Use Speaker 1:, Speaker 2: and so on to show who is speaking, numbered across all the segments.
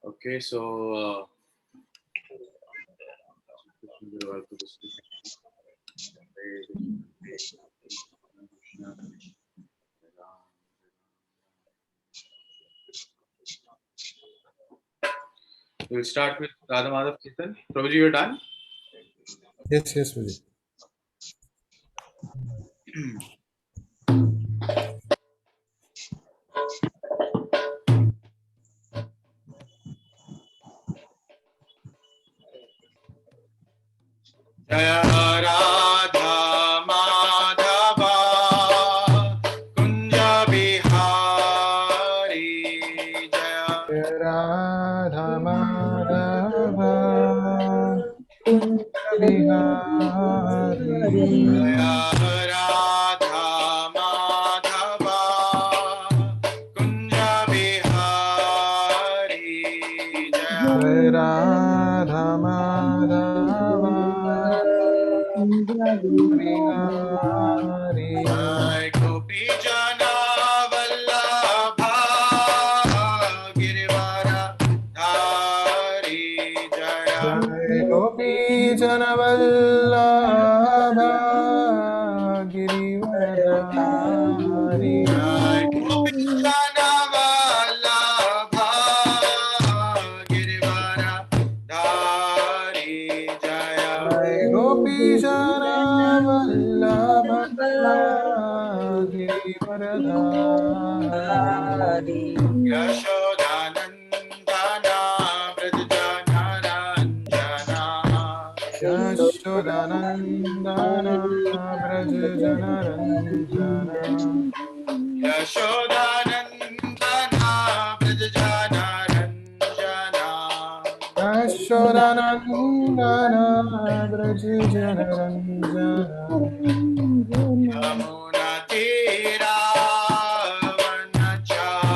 Speaker 1: Okay, so we'll start with Radha Madhav Kirtan. Prabhuji, you're done?
Speaker 2: Yes, Vijay.
Speaker 1: Jaya Radha Madhava Kunja Bihari Jaya
Speaker 2: Radha Madhava Kunja Bihari
Speaker 1: Jaya Radha Madhava Kunja Bihari Jaya
Speaker 2: Radha Madhava Bihari
Speaker 1: Jai Gopi Jana Vallabha Girivara Dhari Jaya
Speaker 2: Jai Gopi Janavallabha Girivardhari
Speaker 1: Jai Gopi Jana Vallabha Girivara Dhari Jaya
Speaker 2: Jai Gopi Janavallabha Girivardhari
Speaker 1: Yashodanandana Vrajjana Ranjana
Speaker 2: Yashodanandana Vrajjana Ranjana
Speaker 1: Yashodanandana Vrajjana Ranjana
Speaker 2: Yashodanandana Vrajjana Ranjana
Speaker 1: Yamuna Tira Vanachari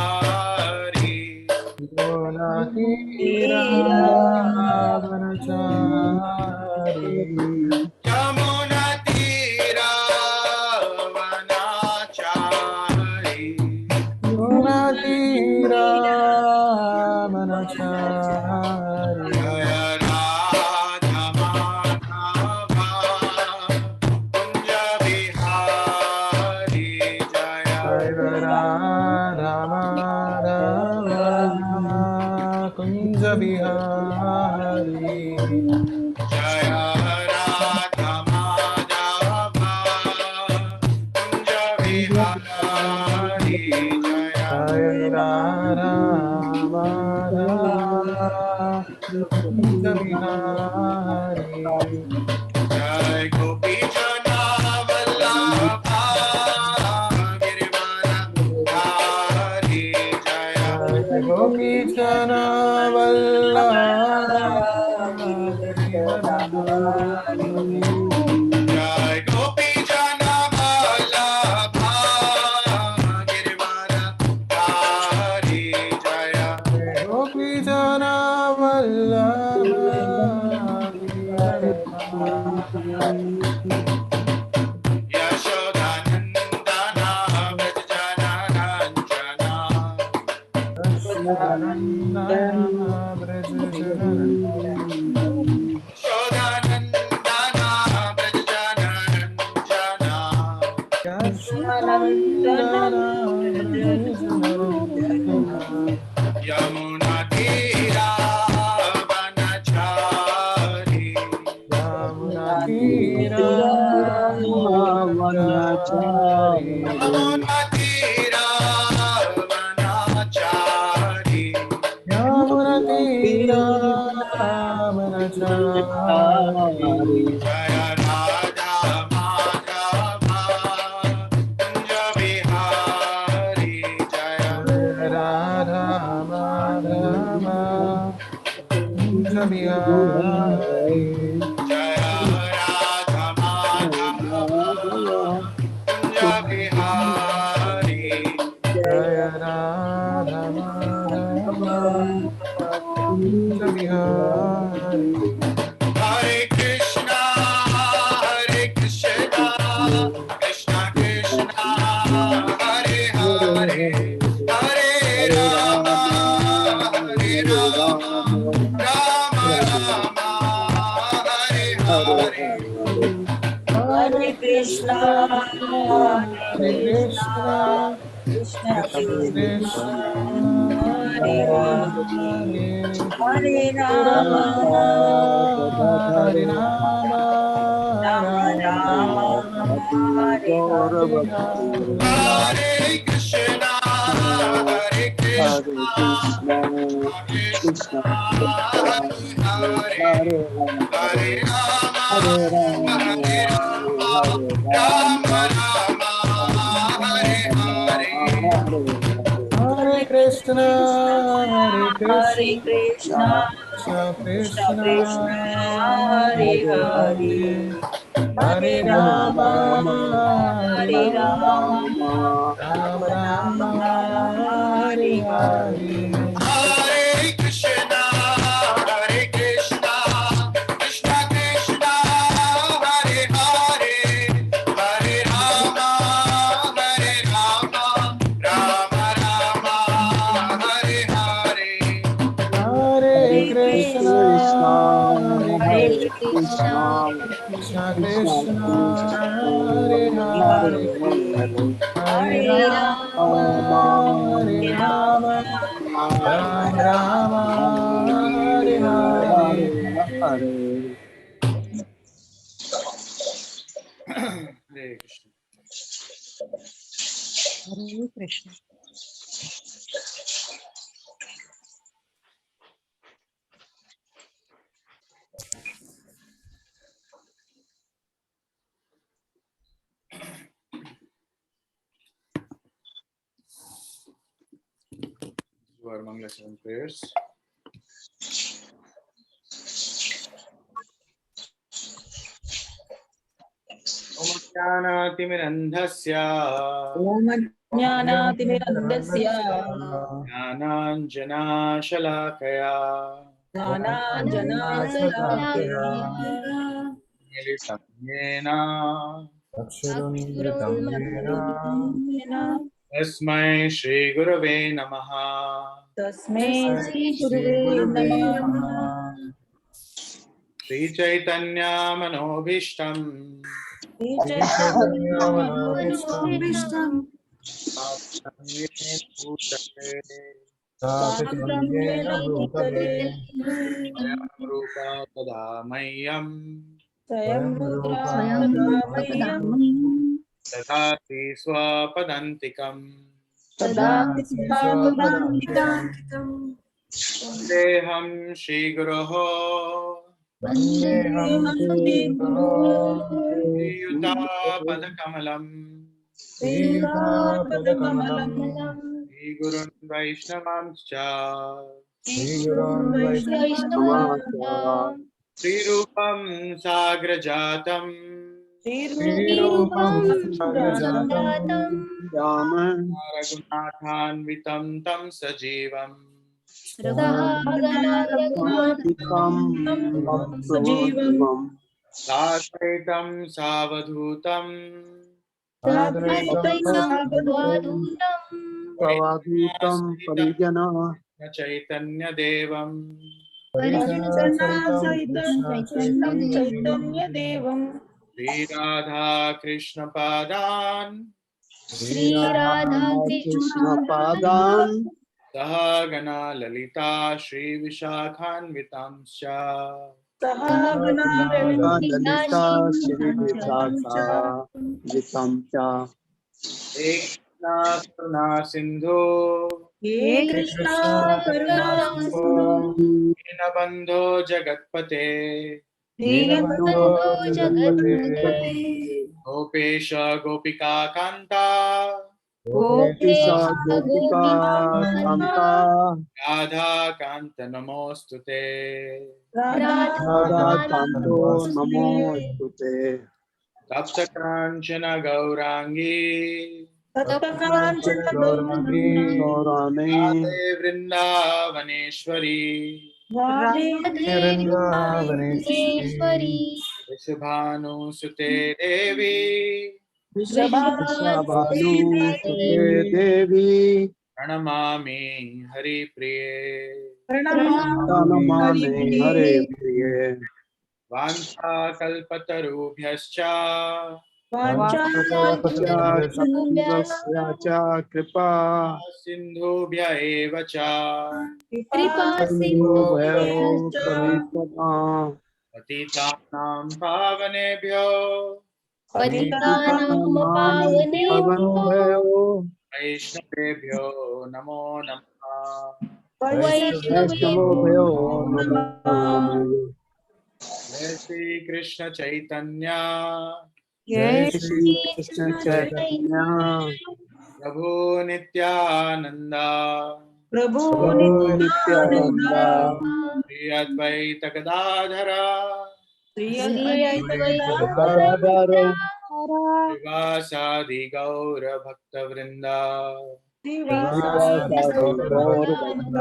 Speaker 2: Yonatira Vanachari
Speaker 1: Yamuna Tira Vanachari
Speaker 2: Yonatira Vanachari
Speaker 1: Jaya Radha Madhava Kunja Bihari Jaya
Speaker 2: Jai Radha Madhava Kunja Bihari
Speaker 1: Jaya Radha Madhava Kunja Bihari Jaya
Speaker 2: Jai Radha Madhava Kunja Bihari
Speaker 1: Jai Gopi Jana Vallabha Girivara Dhari Jaya
Speaker 2: Jai Gopi Janavallabha Girivardhari
Speaker 1: Jai Gopi Jana Vallabha Girivara Dhari Jaya
Speaker 2: Gopi Janavallabha Girivardhari
Speaker 1: Yashodanandana Vrajjana Ranjana
Speaker 2: Yashodanandana Vrajjana
Speaker 1: Yashodanandana Vrajjana Ranjana
Speaker 2: Yashodanandana Vrajjana
Speaker 1: Yamuna Tira Vanachari
Speaker 2: Yamunatira Vanachari
Speaker 1: Yamuna Tira Vanachari
Speaker 2: Yamunatira Vanachari
Speaker 1: Jaya Radha Madhava Kunja Bihari Jaya
Speaker 2: Radha Madhava Kunja Bihari
Speaker 1: Jaya Radha Madhava Kunja Bihari
Speaker 3: Hare Krishna,
Speaker 2: Hare Krishna,
Speaker 3: Krishna
Speaker 2: Krishna
Speaker 3: Krishna,
Speaker 2: Krishna,
Speaker 3: Hare Hare, Hare
Speaker 2: Hare
Speaker 3: Rama,
Speaker 2: Rama, Hare Rama,
Speaker 3: Rama
Speaker 2: Rama
Speaker 3: Rama,
Speaker 2: Rama,
Speaker 3: Hare
Speaker 2: Hare
Speaker 3: Hare.
Speaker 2: Hare.
Speaker 1: Hare Krishna, Hare Krishna,
Speaker 4: Krishna
Speaker 1: Krishna
Speaker 4: Krishna,
Speaker 1: Hare Hare,
Speaker 4: Hare
Speaker 1: Hare
Speaker 4: Hare,
Speaker 1: Rama,
Speaker 4: Hare Rama,
Speaker 1: Hare Rama,
Speaker 4: Hare
Speaker 1: Rama
Speaker 4: Rama,
Speaker 1: Rama, Hare
Speaker 4: Rama
Speaker 1: Hare.
Speaker 4: Rama, Hare
Speaker 2: Hare Krishna, Hare
Speaker 3: Hare
Speaker 2: Krishna,
Speaker 3: Krishna,
Speaker 2: Krishna
Speaker 3: Krishna
Speaker 2: Krishna,
Speaker 3: Krishna, Hare
Speaker 2: Hare
Speaker 3: Hare,
Speaker 2: Hare,
Speaker 3: Hare
Speaker 2: Hare
Speaker 3: Rama,
Speaker 2: Rama, Hare
Speaker 3: Hare
Speaker 2: Rama,
Speaker 3: Rama,
Speaker 4: Rama,
Speaker 2: Rama
Speaker 3: Rama
Speaker 2: Rama,
Speaker 3: Rama,
Speaker 2: Hare
Speaker 3: Hare Hare.
Speaker 2: Hare.
Speaker 1: Hare Krishna, Hare Krishna, Krishna Krishna, Hare Hare, Hare Rama, Hare Rama, Rama Rama, Hare Hare.
Speaker 2: Hare
Speaker 3: Hare
Speaker 2: Krishna,
Speaker 3: Krishna,
Speaker 2: Hare
Speaker 3: Hare
Speaker 4: Hare
Speaker 2: Krishna,
Speaker 3: Krishna,
Speaker 4: Krishna,
Speaker 2: Krishna
Speaker 4: Krishna
Speaker 2: Krishna,
Speaker 4: Krishna,
Speaker 2: Hare
Speaker 4: Hare
Speaker 2: Hare,
Speaker 4: Hare,
Speaker 2: Hare
Speaker 3: Hare
Speaker 2: Rama,
Speaker 3: Rama,
Speaker 4: Rama
Speaker 2: Hare
Speaker 3: Hare
Speaker 2: Rama,
Speaker 3: Rama,
Speaker 2: Rama
Speaker 3: Rama
Speaker 2: Rama, Hare
Speaker 4: Hare
Speaker 2: Hare.
Speaker 4: Hare.
Speaker 1: Hare Krishna.
Speaker 5: Hare Krishna.
Speaker 1: Our Mangalasharan prayers. Om Jnanaatimirandhasya
Speaker 3: Om Jnanaatimirandasya
Speaker 1: Jnananjanashalakaya
Speaker 3: Jnananjanashalakaya
Speaker 1: Militam Yena
Speaker 2: Aksharammritam yena,
Speaker 1: Tasmai Shri Gurave Namaha.
Speaker 3: Tasmai Shri
Speaker 2: Shri
Speaker 3: Gurave
Speaker 2: Gurave
Speaker 3: Namaha.
Speaker 2: Namaha.
Speaker 1: Sri Chaitanya Manobhishtam
Speaker 3: Shri
Speaker 2: Shri Chaitanya
Speaker 3: Chaitanya
Speaker 2: Manobhishtam,
Speaker 3: Manobhishtam
Speaker 1: Sthapitam Yena Bhutale
Speaker 2: Sthapitam
Speaker 3: Sthapitam
Speaker 2: yena
Speaker 3: Yena
Speaker 2: bhutale,
Speaker 3: Bhutale
Speaker 1: Swayam Rupa Tadamayyam
Speaker 3: Swayam
Speaker 2: Swayam
Speaker 3: Rupa
Speaker 2: Rupa
Speaker 3: Tadamahyam
Speaker 2: Tadamahyam,
Speaker 1: Dadati Swapadantikam
Speaker 3: Tadati
Speaker 2: Dadati
Speaker 3: Swapadantikam
Speaker 2: Swapadantikam,
Speaker 1: Vandeham Shri Guroho
Speaker 2: Vandeham
Speaker 3: Vandeham
Speaker 2: Shri
Speaker 3: Shri
Speaker 2: Guru,
Speaker 3: Guru
Speaker 1: Yuta Padakamalam
Speaker 2: Sridharpadakamalam,
Speaker 1: Shri Gurun Vaishnavamscha
Speaker 2: Shri
Speaker 3: Gurun
Speaker 2: Gurun
Speaker 3: Vaishnava
Speaker 4: Namaskar.
Speaker 1: Shri Rupam Sagrajatam
Speaker 3: Shri
Speaker 2: Shri
Speaker 3: Rupam
Speaker 2: Rupam
Speaker 3: Sagrajatam
Speaker 2: Sagrajatam,
Speaker 4: Raman,
Speaker 1: Raghunathanvitam Tam Sajivam
Speaker 3: Sahagana
Speaker 4: Tikam,
Speaker 3: Raghunatam Sajivam
Speaker 4: Bhaktavam,
Speaker 1: Sadvaitam Savadhutam
Speaker 2: Advaitam
Speaker 3: Sadvaitam
Speaker 2: Sadvaitam,
Speaker 3: Savadhutam
Speaker 4: Pravadutam,
Speaker 1: Parijanasritam
Speaker 4: Parijana,
Speaker 1: Chaitanya Devam
Speaker 2: Parijana
Speaker 3: Parijana
Speaker 2: Saritam,
Speaker 3: Sahitam
Speaker 2: Krishna
Speaker 3: Krishna
Speaker 2: Chaitanya Devam,
Speaker 3: Chaitanya Devam
Speaker 1: Sri Radha Krishna Padan
Speaker 2: Shri
Speaker 5: Sri
Speaker 2: Radha
Speaker 5: Radha
Speaker 4: Krishna
Speaker 5: Krishna
Speaker 4: Padan,
Speaker 1: Sahagana Lalita Shri Vishakhanvitamscha
Speaker 3: Sahagana
Speaker 5: Lalita
Speaker 3: Lalita
Speaker 5: Shri
Speaker 4: Lalita, Shri
Speaker 3: Shri
Speaker 4: Vishaka, Vitamcha,
Speaker 1: He Krishna Karuna Sindhu
Speaker 3: He
Speaker 2: Hare
Speaker 3: Krishna
Speaker 2: Krishna
Speaker 3: Karuna
Speaker 2: Karuna
Speaker 3: Sindhu
Speaker 2: Sindhu,
Speaker 1: Dinabandho Jagatpate
Speaker 2: Dinabandho
Speaker 5: Deenabandho
Speaker 2: Jagatpate,
Speaker 3: Deenabandhu
Speaker 1: Gopesha Gopika Kanta
Speaker 2: Gopesha
Speaker 4: Gopisa,
Speaker 5: Gopesha
Speaker 4: Gopika,
Speaker 2: Gopika,
Speaker 3: Gopika
Speaker 4: Kanta,
Speaker 1: Radha Kanta Namostute
Speaker 3: Radha
Speaker 4: Radha
Speaker 2: Radha
Speaker 4: Kanto,
Speaker 2: Namaste,
Speaker 4: Namo
Speaker 3: Namaste
Speaker 4: Stute,
Speaker 1: Tapta Kanchana Gaurangi
Speaker 3: Saptakanchana
Speaker 2: Gaurangi,
Speaker 3: Gaurangi
Speaker 4: Gaurani,
Speaker 1: Radhe Vrindavaneshwari
Speaker 3: Radhe
Speaker 5: Radhe
Speaker 2: Vrindavaneshwari,
Speaker 5: Vrindavaneshwari
Speaker 1: Vrishabhanu Sute Devi
Speaker 3: Vrishabhanu
Speaker 4: Vrishabhanu
Speaker 3: Devi
Speaker 4: Sute
Speaker 5: Vrishabhanu
Speaker 4: Devi,
Speaker 1: Pranamami Hari Priye.
Speaker 3: Pranamami
Speaker 5: Pranamami
Speaker 3: Hari
Speaker 4: Pranamane
Speaker 3: Priye
Speaker 4: Hare Priye,
Speaker 1: वाञ्छाकल्पतरुभ्यश्च
Speaker 4: कृपा
Speaker 1: सिन्धुभ्य एव च
Speaker 3: कृपा
Speaker 1: पतितानां पावनेभ्यो वैष्णवेभ्यो नमो नमः।
Speaker 4: वैष्णवोभ्यो नमो नमः।
Speaker 1: जय श्री कृष्ण चैतन्य
Speaker 4: जय श्री कृष्ण चैतन्य
Speaker 1: प्रभु नित्यानंद
Speaker 3: प्रभु
Speaker 4: नित्यानंद
Speaker 1: श्री अद्वैत गदाधर
Speaker 3: श्री
Speaker 4: गदाधर
Speaker 1: श्रीवासादि गौर भक्त वृंदा
Speaker 4: श्रीवासादि गौर भक्तवृंद।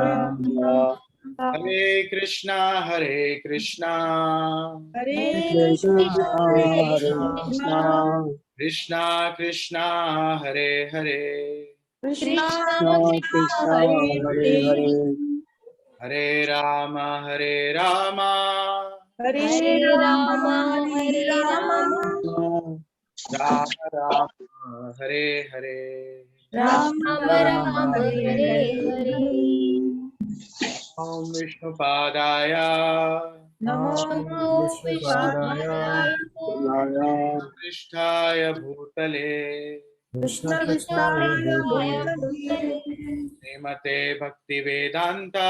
Speaker 1: हरे कृष्णा
Speaker 3: हरे
Speaker 4: हरे कृष्णा
Speaker 1: कृष्णा कृष्णा हरे हरे
Speaker 3: कृष्णा
Speaker 4: कृष्णा हरे हरे
Speaker 1: हरे राम
Speaker 3: हरे राम हरे राम
Speaker 1: राम राम हरे हरे
Speaker 3: राम राम
Speaker 5: हरे
Speaker 1: ओम विष्णुपादाय
Speaker 3: नमो
Speaker 2: विश्वपादाय
Speaker 1: पृष्ठाय भूतले
Speaker 3: कृष्ण
Speaker 2: कृष्णाय
Speaker 3: कृष्णाय
Speaker 2: भूतले
Speaker 1: श्रीमते भक्ति वेदांता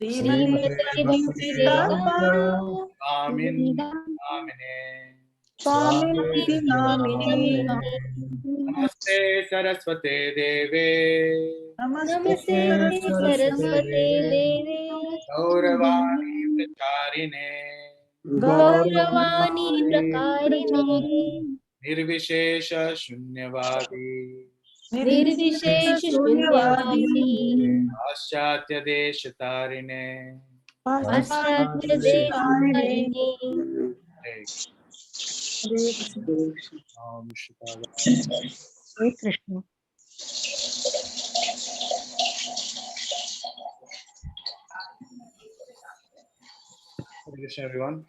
Speaker 3: श्रीमते भक्ति वेदांता
Speaker 1: स्वामिने
Speaker 3: स्वामी नामिने
Speaker 1: नमस्ते सरस्वते देवे
Speaker 3: नमस्ते
Speaker 2: सरस्वती देवी
Speaker 1: गौरवाणी प्रचारिणे
Speaker 5: गौरवाणी
Speaker 3: प्रचारिणे
Speaker 1: निर्विशेष शून्यवादी
Speaker 5: निर्विशेष
Speaker 3: शून्यवादी
Speaker 1: पाश्चात्य देश तारिणे
Speaker 3: पाश्चात्य
Speaker 5: पाश्चात्य
Speaker 3: देशारिणे
Speaker 5: देशकारिणे
Speaker 3: हरे कृष्ण
Speaker 1: ओम शुभाय
Speaker 5: हरे Krishna
Speaker 1: Hare Krishna, everyone.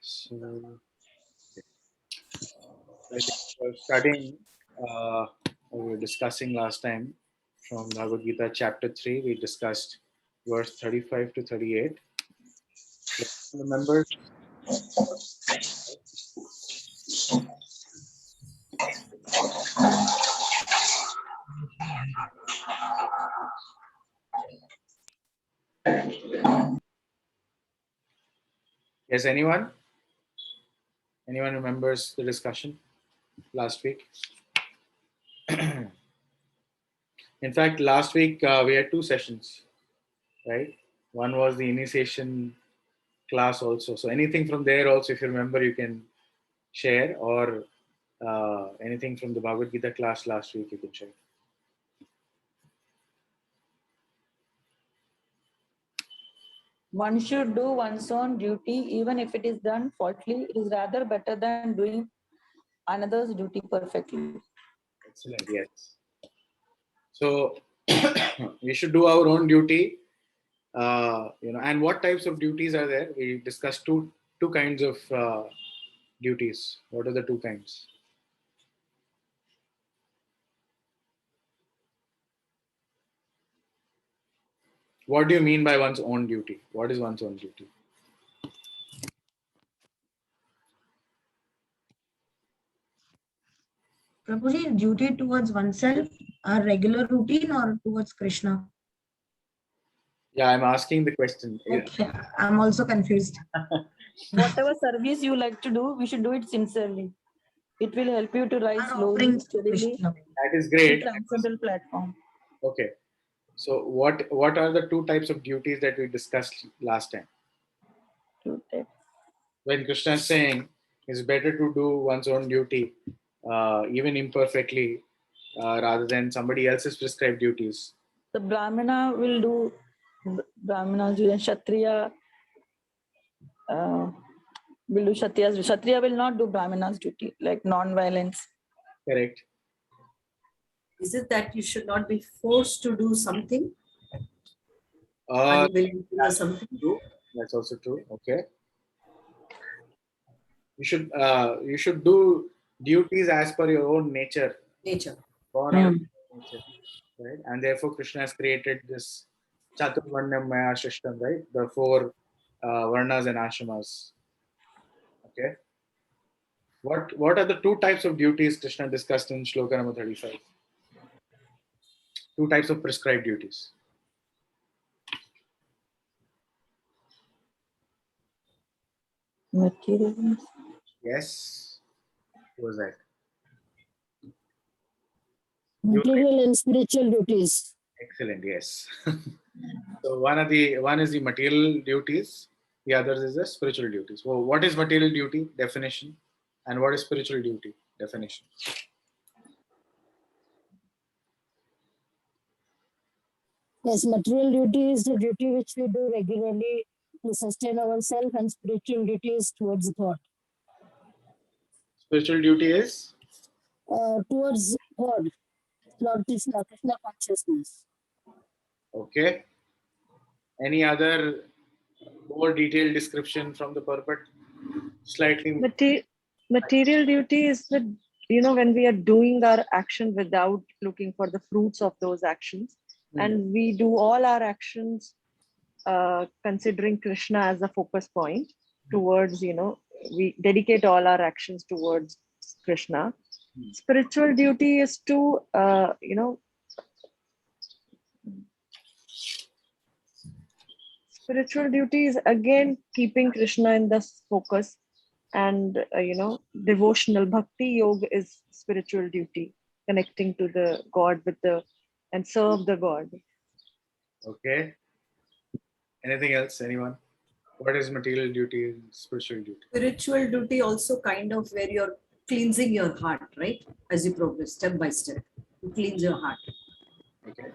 Speaker 1: So, I think we're studying, we were discussing last time from Bhagavad Gita Chapter 3. We discussed verse 35 to 38. Remember, yes, anyone? Anyone remembers the discussion last week? In fact, last week we had two sessions, right? One was the initiation class also. So anything from there also, if you remember, you can share, or anything from the Bhagavad Gita class last week, you can share.
Speaker 6: One should do one's own duty, even if it is done faultily. It is rather better than doing another's duty perfectly.
Speaker 1: Excellent. Yes. So we should do our own duty. And what types of duties are there? We discussed two kinds of duties. What are the two kinds? What do you mean by one's own duty? What is one's own duty?
Speaker 7: Prabhuji, duty towards oneself, a regular routine or towards Krishna?
Speaker 1: Yeah, I'm asking the question.
Speaker 7: Okay, I'm also confused.
Speaker 6: Whatever service you like to do, we should do it sincerely. It will help you to rise
Speaker 7: Our
Speaker 6: slowly,
Speaker 7: offerings to
Speaker 6: steadily
Speaker 7: Krishna.
Speaker 1: That is
Speaker 6: to
Speaker 1: great.
Speaker 6: transcendental platform.
Speaker 1: Okay. So what are the two types of duties that we discussed last time? When Krishna is saying it's better to do one's own duty, even imperfectly, rather than somebody else's prescribed duties.
Speaker 6: The Brahmana will do Brahmana's duty, and Kshatriya will do Kshatriya's duty. Kshatriya will not do Brahmana's duty, like non-violence.
Speaker 1: Correct.
Speaker 8: Is it that you should not be forced to do something?
Speaker 1: Uh,
Speaker 8: Unwilling to do
Speaker 1: that's
Speaker 8: something?
Speaker 1: true. That's also true. Okay. you should do duties as per your own nature,
Speaker 8: Nature.
Speaker 1: born out of nature, right? And therefore Krishna has created this Chaturvarnyam Maya system, right? The four varnas and ashramas. Okay. What are the two types of duties Krishna discussed in Shloka number 35? Two types of prescribed duties.
Speaker 6: Material.
Speaker 1: Yes. What was that?
Speaker 9: Material and spiritual duties.
Speaker 1: Excellent. Yes. So one is the material duties. The others is the spiritual duties. So what is material duty? Definition. And what is spiritual duty? Definition.
Speaker 9: Yes, material duty is the duty which we do regularly to sustain ourselves, and spiritual duty is towards God.
Speaker 1: Spiritual duty is
Speaker 9: Towards God, Lord Krishna, Krishna consciousness.
Speaker 1: okay. Any other more detailed description from the purport? Slightly.
Speaker 5: Material duty is the, when we are doing our action without looking for the fruits of those actions. And we do all our actions considering Krishna as a focus point towards, we dedicate all our actions towards Krishna. Spiritual duty is to, spiritual duty is again keeping Krishna in the focus, and devotional bhakti yoga is spiritual duty, connecting to the God and serve the God.
Speaker 1: Okay. Anything else? Anyone? What is material duty and spiritual duty?
Speaker 8: Spiritual duty also kind of where you're cleansing your heart, right? As you progress step by step, you cleanse your heart.
Speaker 1: Okay.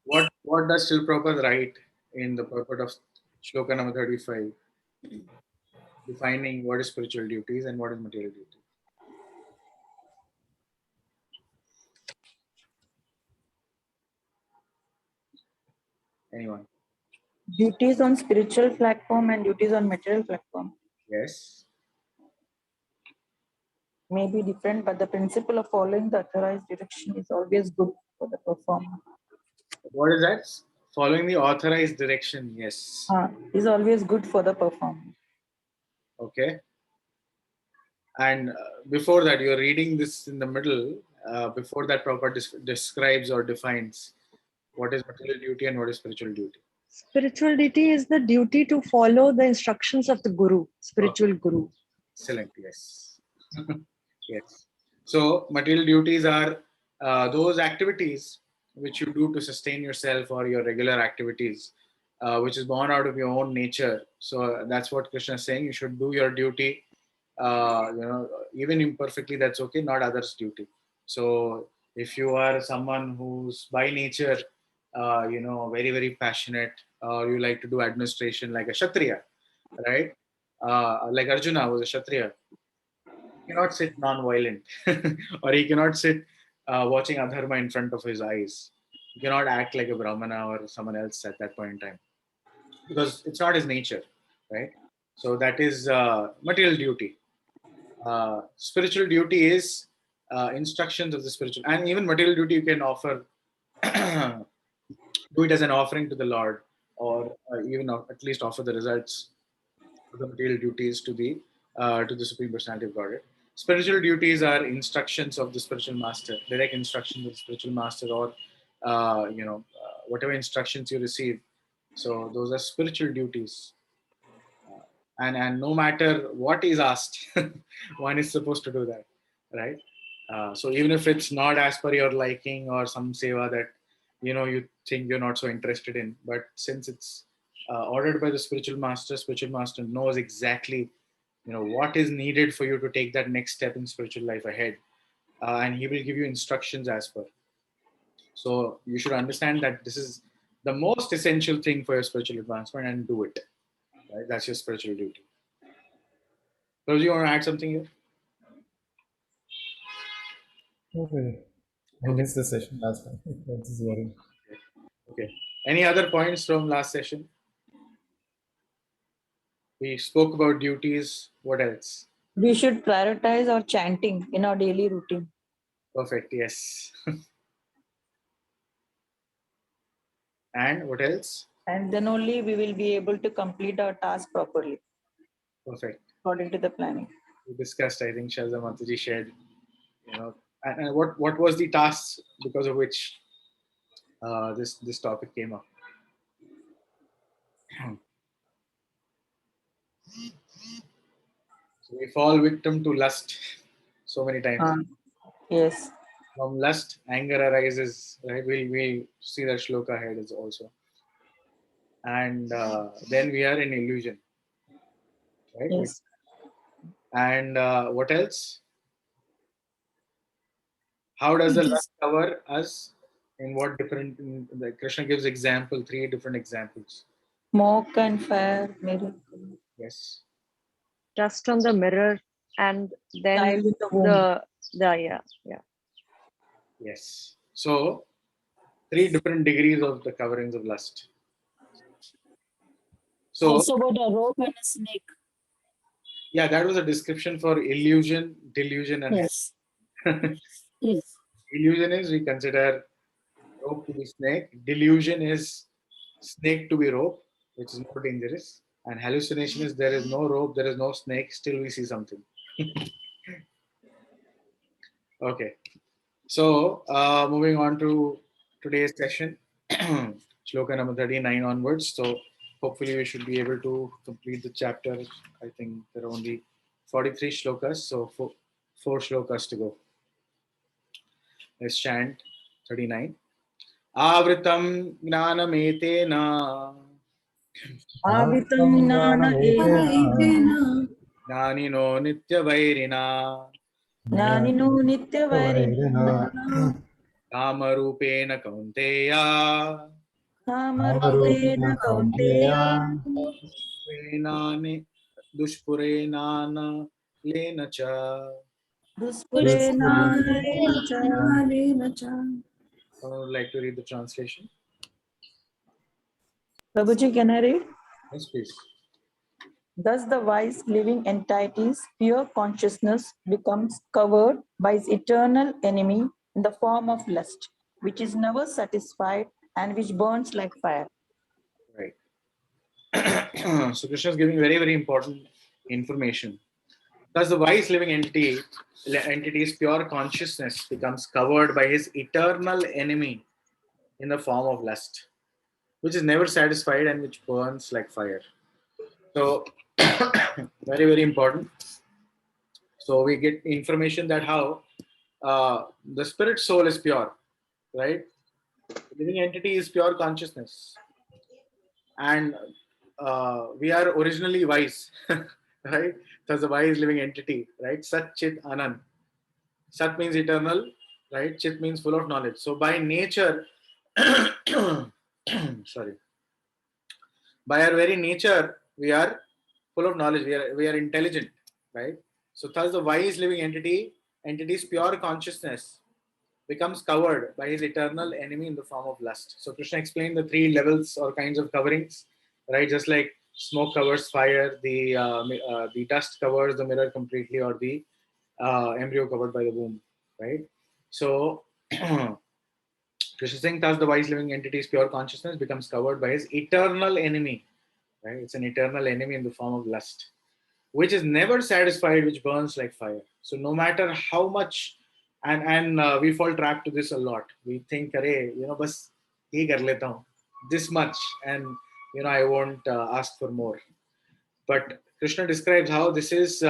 Speaker 1: What does Srila Prabhupada write in the purport of Shloka number 35, defining what is spiritual duties and what is material duty? Anyone?
Speaker 6: Duties on spiritual platform and duties on material platform
Speaker 1: Yes.
Speaker 6: may be different, but the principle of following the authorized direction is always good for the performer.
Speaker 1: What is that? Following the authorized direction. Yes.
Speaker 6: Is always good for the performer.
Speaker 1: Okay. And before that, you're reading this in the middle. Before that, Prabhupada describes or defines what is material duty and what is spiritual duty.
Speaker 5: Spiritual duty is the duty to follow the instructions of the Guru, spiritual Guru.
Speaker 1: Excellent. Yes. Yes. So material duties are those activities which you do to sustain yourself or your regular activities, which is born out of your own nature. So that's what Krishna is saying. You should do your duty, even imperfectly, that's okay, not others' duty. So if you are someone who's by nature, very, very passionate, or you like to do administration like a Kshatriya, right? Like Arjuna was a Kshatriya. He cannot sit non-violent, or he cannot sit watching adharma in front of his eyes. He cannot act like a Brahmana or someone else at that point in time, because it's not his nature, right? So that is material duty. Spiritual duty is instructions of the spiritual, and even material duty you can offer, do it as an offering to the Lord, or even at least offer the results of the material duties to the Supreme Personality of Godhead. Spiritual duties are instructions of the spiritual master, direct instructions of the spiritual master, or whatever instructions you receive. So those are spiritual duties. And no matter what is asked, one is supposed to do that, right? So even if it's not as per your liking or some seva that you think you're not so interested in, but since it's ordered by the spiritual master knows exactly what is needed for you to take that next step in spiritual life ahead, and he will give you instructions as per. So you should understand that this is the most essential thing for your spiritual advancement, and do it. Right? That's your spiritual duty. So, do you want to add something here?
Speaker 2: Okay. I missed the session last time. That is worrying.
Speaker 1: Okay. Any other points from last session? We spoke about duties. What else?
Speaker 6: We should prioritize our chanting in our daily routine.
Speaker 1: Perfect. Yes. And what else?
Speaker 6: And then only we will be able to complete our task properly
Speaker 1: Perfect.
Speaker 6: according to the planning.
Speaker 1: We discussed, I think Shazam Mataji shared, and what was the task because of which this topic came up. So we fall victim to lust so many times.
Speaker 6: Yes.
Speaker 1: From lust, anger arises, right? We'll see that shloka ahead is also. And then we are in illusion, right?
Speaker 6: Yes.
Speaker 1: And what else? How does the lust cover us? In what different? Krishna gives example, 3 different examples.
Speaker 6: Smoke and fire, mirror.
Speaker 1: Yes.
Speaker 5: Dust on the mirror, and then
Speaker 6: Child in the womb.
Speaker 5: yeah.
Speaker 1: Yes. So 3 different degrees of the coverings of lust. So
Speaker 9: Also about a rope and a snake.
Speaker 1: yeah, that was a description for illusion, delusion, and
Speaker 9: Yes. Yes.
Speaker 1: illusion is we consider rope to be snake. Delusion is snake to be rope, which is more dangerous. And hallucination is there is no rope, there is no snake, still we see something. Okay. So moving on to today's session, shloka number 39 onwards. So hopefully we should be able to complete the chapter. I think there are only 43 shlokas, so 4 shlokas to go. Let's chant 39. Avritam gnanametena
Speaker 6: Avitam gnana
Speaker 2: Jnanam
Speaker 1: gnanino nityavairina
Speaker 6: Jnanino nitya vairina
Speaker 1: kamarupena kaunteya
Speaker 6: Kamarupena kaunteya
Speaker 1: dushpurenana lena cha.
Speaker 6: Duspurena
Speaker 1: I would like to read the translation.
Speaker 6: Prabhuji, can I read?
Speaker 1: Yes, please.
Speaker 6: Thus the wise living entity's pure consciousness becomes covered by its eternal enemy in the form of lust, which is never satisfied and which burns like fire.
Speaker 1: Right. So Krishna is giving very, very important information. Thus the wise living entity's pure consciousness becomes covered by his eternal enemy in the form of lust, which is never satisfied and which burns like fire. So very, very important. So we get information that how the spirit soul is pure, right? The living entity is pure consciousness. And we are originally wise, right? That's a wise living entity, right? Sat Chit Anand. Sat means eternal, right? Chit means full of knowledge. So by nature, sorry, by our very nature, we are full of knowledge. We are intelligent, right? So thus the wise living entity's pure consciousness becomes covered by his eternal enemy in the form of lust. So Krishna explained the 3 levels or kinds of coverings, right? Just like smoke covers fire, the dust covers the mirror completely, or the embryo covered by the womb, right? So Krishna saying, thus the wise living entity's pure consciousness becomes covered by his eternal enemy, right? It's an eternal enemy in the form of lust, which is never satisfied, which burns like fire. So no matter how much, and we fall trapped to this a lot. We think, "Arey, bas ye kar leta hu, this much, and I won't ask for more." But Krishna describes how this is,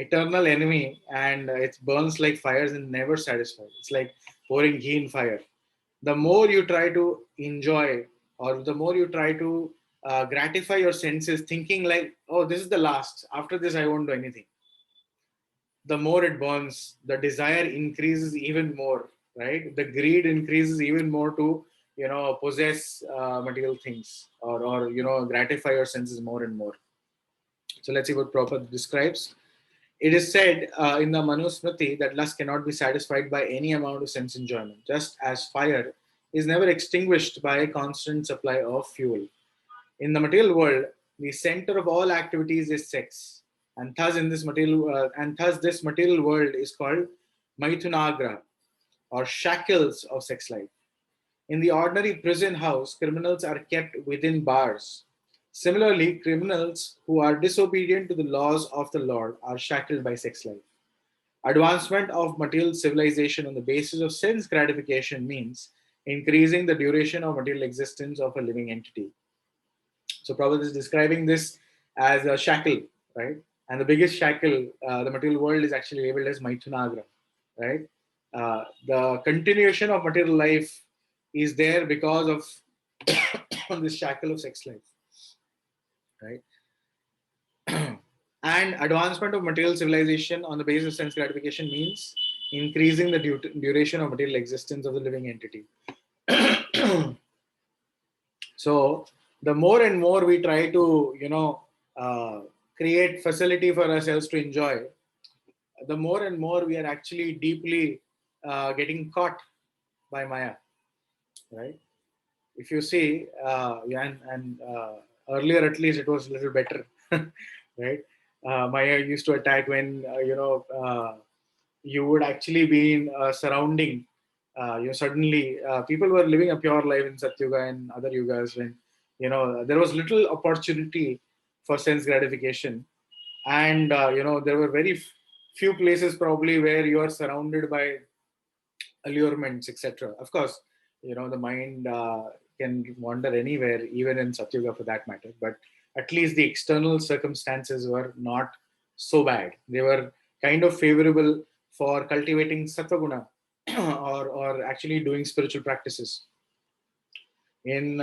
Speaker 1: eternal enemy, and it burns like fires and never satisfied. It's like pouring ghee in fire. The more you try to enjoy, or the more you try to gratify your senses, thinking like, oh, this is the last, after this I won't do anything, the more it burns, the desire increases even more, right? The greed increases even more to possess material things, or gratify your senses more and more. So let's see what Prabhupada describes. It is said in the Manusmriti that lust cannot be satisfied by any amount of sense enjoyment, just as fire is never extinguished by a constant supply of fuel. In the material world, the center of all activities is sex, and thus this material world is called Maithunagra, or shackles of sex life. In the ordinary prison house, criminals are kept within bars. Similarly, criminals who are disobedient to the laws of the Lord are shackled by sex life. Advancement of material civilization on the basis of sense gratification means increasing the duration of material existence of a living entity. So Prabhupada is describing this as a shackle, right? And the biggest shackle, the material world, is actually labeled as Maithunagra, right? The continuation of material life is there because of this shackle of sex life, right? And advancement of material civilization on the basis of sense gratification means increasing the duration of material existence of the living entity. So the more and more we try to, create facility for ourselves to enjoy, the more and more we are actually deeply getting caught by Maya, right? If you see, earlier at least it was a little better, right? Maya used to attack when you would actually be in a surrounding. Suddenly people were living a pure life in Satyuga and other yugas when there was little opportunity for sense gratification, and there were very few places probably where you are surrounded by allurements, etc. Of course, the mind can wander anywhere, even in Satyuga for that matter. But at least the external circumstances were not so bad. They were kind of favorable for cultivating Sattva-guna or actually doing spiritual practices. In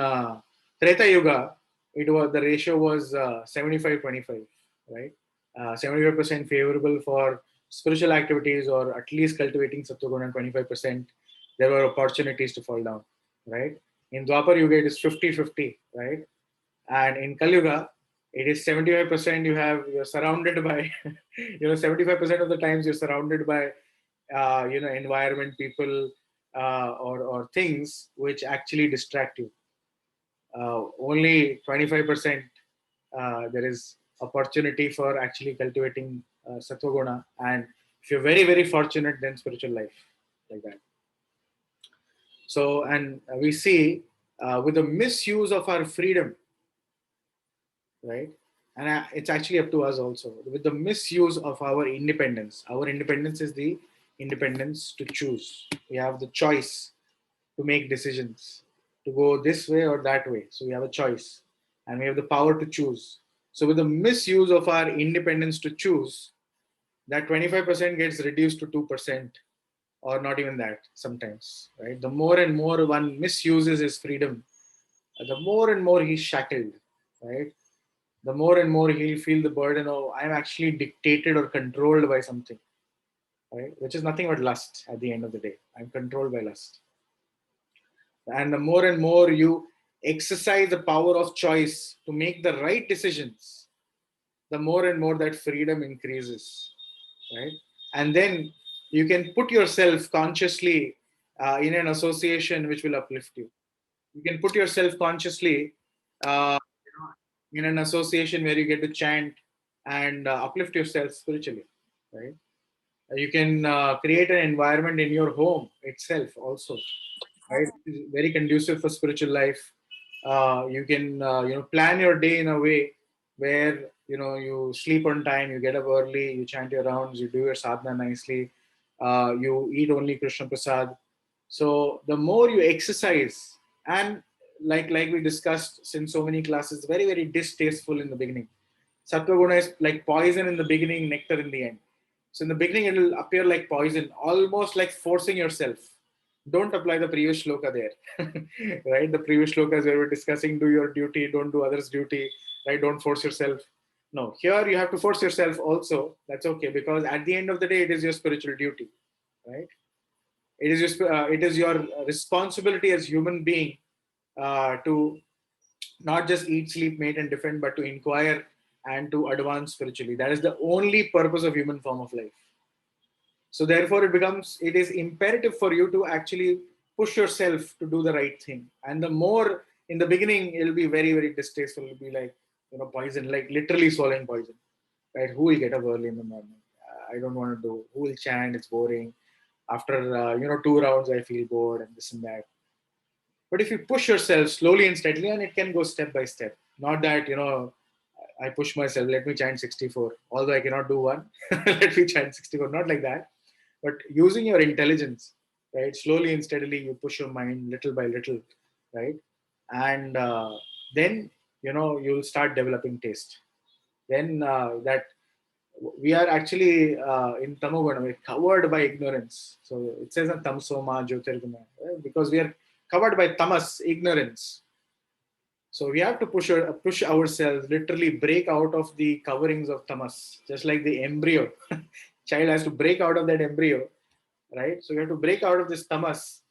Speaker 1: Treta Yuga, the ratio was 75-25, right? 75% favorable for spiritual activities or at least cultivating Sattva-guna, and 25% there were opportunities to fall down, right? In Dwapar Yuga, it is 50-50, right? And in Kali Yuga, it is 75% you're surrounded by, 75% of the times you're surrounded by, environment, people, or things which actually distract you. Only 25% there is opportunity for actually cultivating Sattva-guna, and if you're very, very fortunate, then spiritual life, like that. So, and we see with the misuse of our freedom, right? And it's actually up to us also. With the misuse of our independence is the independence to choose. We have the choice to make decisions, to go this way or that way. So we have a choice, and we have the power to choose. So with the misuse of our independence to choose, that 25% gets reduced to 2%, or not even that sometimes, right? The more and more one misuses his freedom, the more and more he's shackled, right? The more and more he'll feel the burden of, I'm actually dictated or controlled by something, right? Which is nothing but lust at the end of the day. I'm controlled by lust. And the more and more you exercise the power of choice to make the right decisions, the more and more that freedom increases, right? And then you can put yourself consciously in an association which will uplift you. You can put yourself consciously in an association where you get to chant and uplift yourself spiritually, right? You can create an environment in your home itself also, right? It's very conducive for spiritual life. You can plan your day in a way where you sleep on time, you get up early, you chant your rounds, you do your sadhana nicely, you eat only Krishna Prasad. So the more you exercise, and like we discussed since so many classes, very, very distasteful in the beginning. Sattva guna is like poison in the beginning, nectar in the end. So in the beginning, it will appear like poison, almost like forcing yourself. Don't apply the previous shloka there, right? The previous shlokas where we're discussing, do your duty, don't do others' duty, right? Don't force yourself. No, here you have to force yourself also. That's okay, because at the end of the day, it is your spiritual duty, right? It is your responsibility as human being to not just eat, sleep, mate, and defend, but to inquire and to advance spiritually. That is the only purpose of human form of life. So therefore, it is imperative for you to actually push yourself to do the right thing. And the more in the beginning, it'll be very, very distasteful. It'll be like, poison, like literally swallowing poison, right? Who will get up early in the morning? I don't want to do. Who will chant? It's boring. After 2 rounds, I feel bored and this and that. But if you push yourself slowly and steadily, and it can go step by step. Not that I push myself. Let me chant 64. Although I cannot do one, let me chant 64. Not like that. But using your intelligence, right? Slowly and steadily, you push your mind little by little, right? And then you'll start developing taste. Then that we are actually in tamoguna, we're covered by ignorance. So it says in tamsoma jyotirgama, right? Because we are covered by tamas, ignorance. So we have to push ourselves, literally break out of the coverings of tamas, just like the embryo. Child has to break out of that embryo, right? So you have to break out of this tamas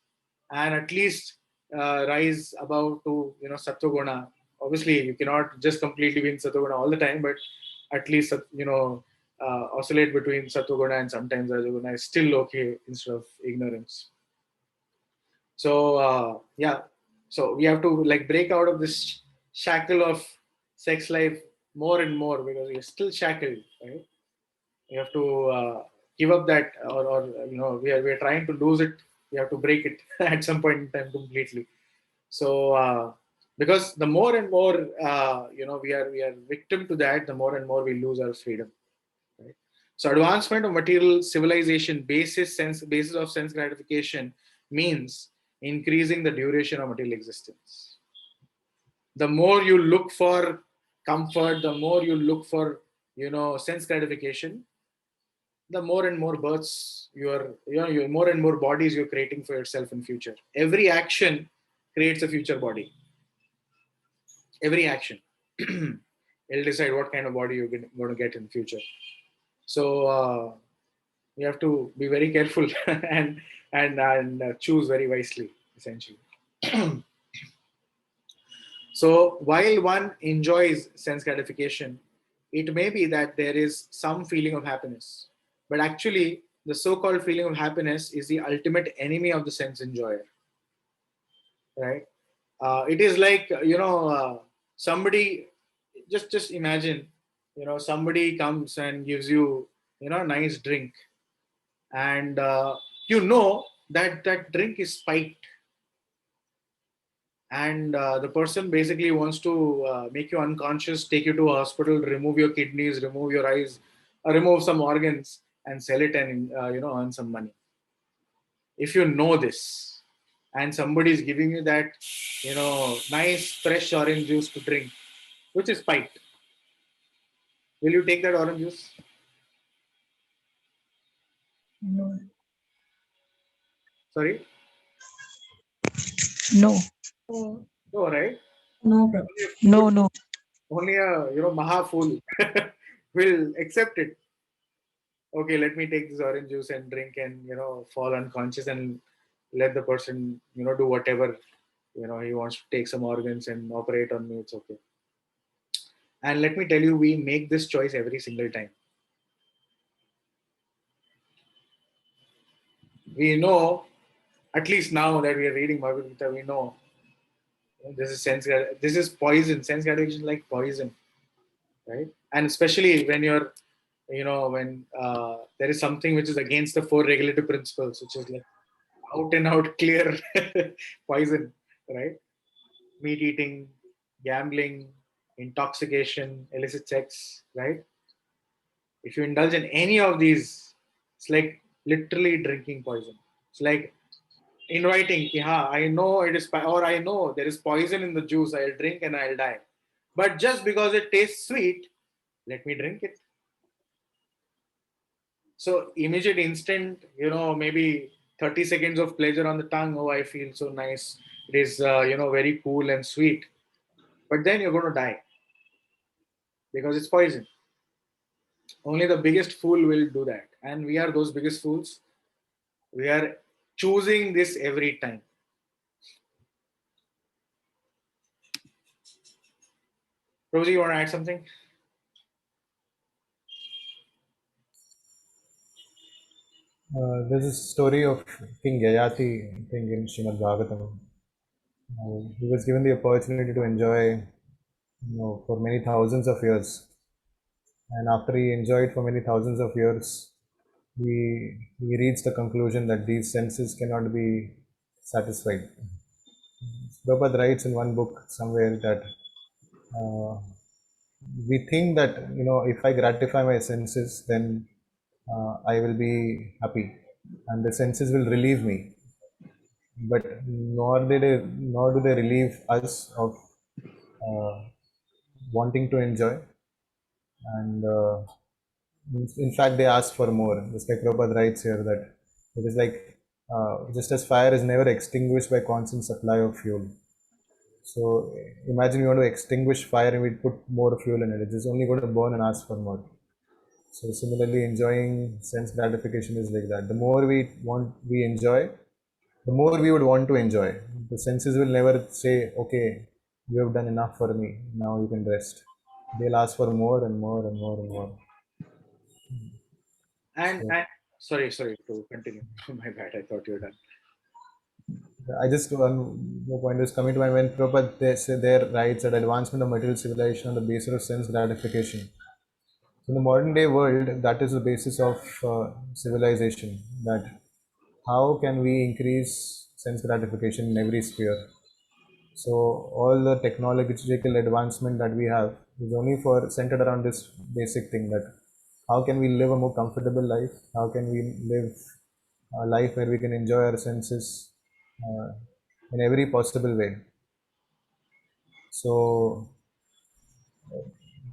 Speaker 1: and at least rise above to sattva. Obviously, you cannot just completely be in sattva all the time, but at least oscillate between sattva and sometimes rajaguna is still okay instead of ignorance. So so we have to like break out of this shackle of sex life more and more because we're still shackled, right? You have to give up that, or we are trying to lose it. We have to break it at some point in time completely. So because the more and more we are victim to that, the more and more we lose our freedom. Right? So advancement of material civilization basis of sense gratification means increasing the duration of material existence. The more you look for comfort, the more you look for sense gratification, the more and more births you more and more bodies you're creating for yourself in future. Every action creates a future body. Every action it'll decide what kind of body you're going to get in future. So you have to be very careful and choose very wisely, essentially. So while one enjoys sense gratification, it may be that there is some feeling of happiness, but actually the so-called feeling of happiness is the ultimate enemy of the sense enjoyer, right? It is like somebody, just imagine, somebody comes and gives you a nice drink, and that drink is spiked, and the person basically wants to make you unconscious, take you to a hospital, remove your kidneys, remove your eyes, remove some organs, and sell it and earn some money. If you know this, and somebody is giving you that nice fresh orange juice to drink, which is spiked, will you take that orange juice?
Speaker 6: No.
Speaker 1: Sorry?
Speaker 6: No.
Speaker 1: No, right?
Speaker 7: No, Prabhu.
Speaker 6: No.
Speaker 1: Only a maha fool will accept it. Okay, let me take this orange juice and drink and fall unconscious and let the person do whatever he wants to take some organs and operate on me. It's okay. And let me tell you, we make this choice every single time. We know, at least now that we are reading Bhagavad Gita, we know this is poison. Sense gratification is like poison, right? And especially when you're when there is something which is against the four regulative principles, which is like out and out clear poison, right? Meat eating, gambling, intoxication, illicit sex, right? If you indulge in any of these, it's like literally drinking poison. It's like inviting, yeah, I know it is, or I know there is poison in the juice, I'll drink and I'll die. But just because it tastes sweet, let me drink it. So immediate, instant, maybe 30 seconds of pleasure on the tongue. Oh, I feel so nice. It is, very cool and sweet. But then you're going to die because it's poison. Only the biggest fool will do that. And we are those biggest fools. We are choosing this every time. Rosie, you want to add something?
Speaker 2: There's a story of King Yayati, I think, in Srimad Bhagavatam. He was given the opportunity to enjoy for many thousands of years. And after he enjoyed for many thousands of years, he reached the conclusion that these senses cannot be satisfied. Prabhupada writes in one book somewhere that we think that, if I gratify my senses, then I will be happy and the senses will relieve me. But nor do they relieve us of wanting to enjoy. And in fact, they ask for more. Just like Prabhupada writes here that it is like just as fire is never extinguished by constant supply of fuel. So imagine you want to extinguish fire and we put more fuel in it. It is only going to burn and ask for more. So similarly, enjoying sense gratification is like that. The more we enjoy, the more we would want to enjoy. The senses will never say, okay, you have done enough for me, now you can rest. They'll ask for more and more and more and more.
Speaker 1: And,
Speaker 2: So,
Speaker 1: and sorry to continue. My bad. I thought you were done.
Speaker 2: I just, one more point is coming to mind when Prabhupada there writes that advancement of material civilization on the basis of sense gratification. In the modern day world, that is the basis of civilization. That how can we increase sense gratification in every sphere? So all the technological advancement that we have is only for centered around this basic thing, that how can we live a more comfortable life? How can we live a life where we can enjoy our senses in every possible way? So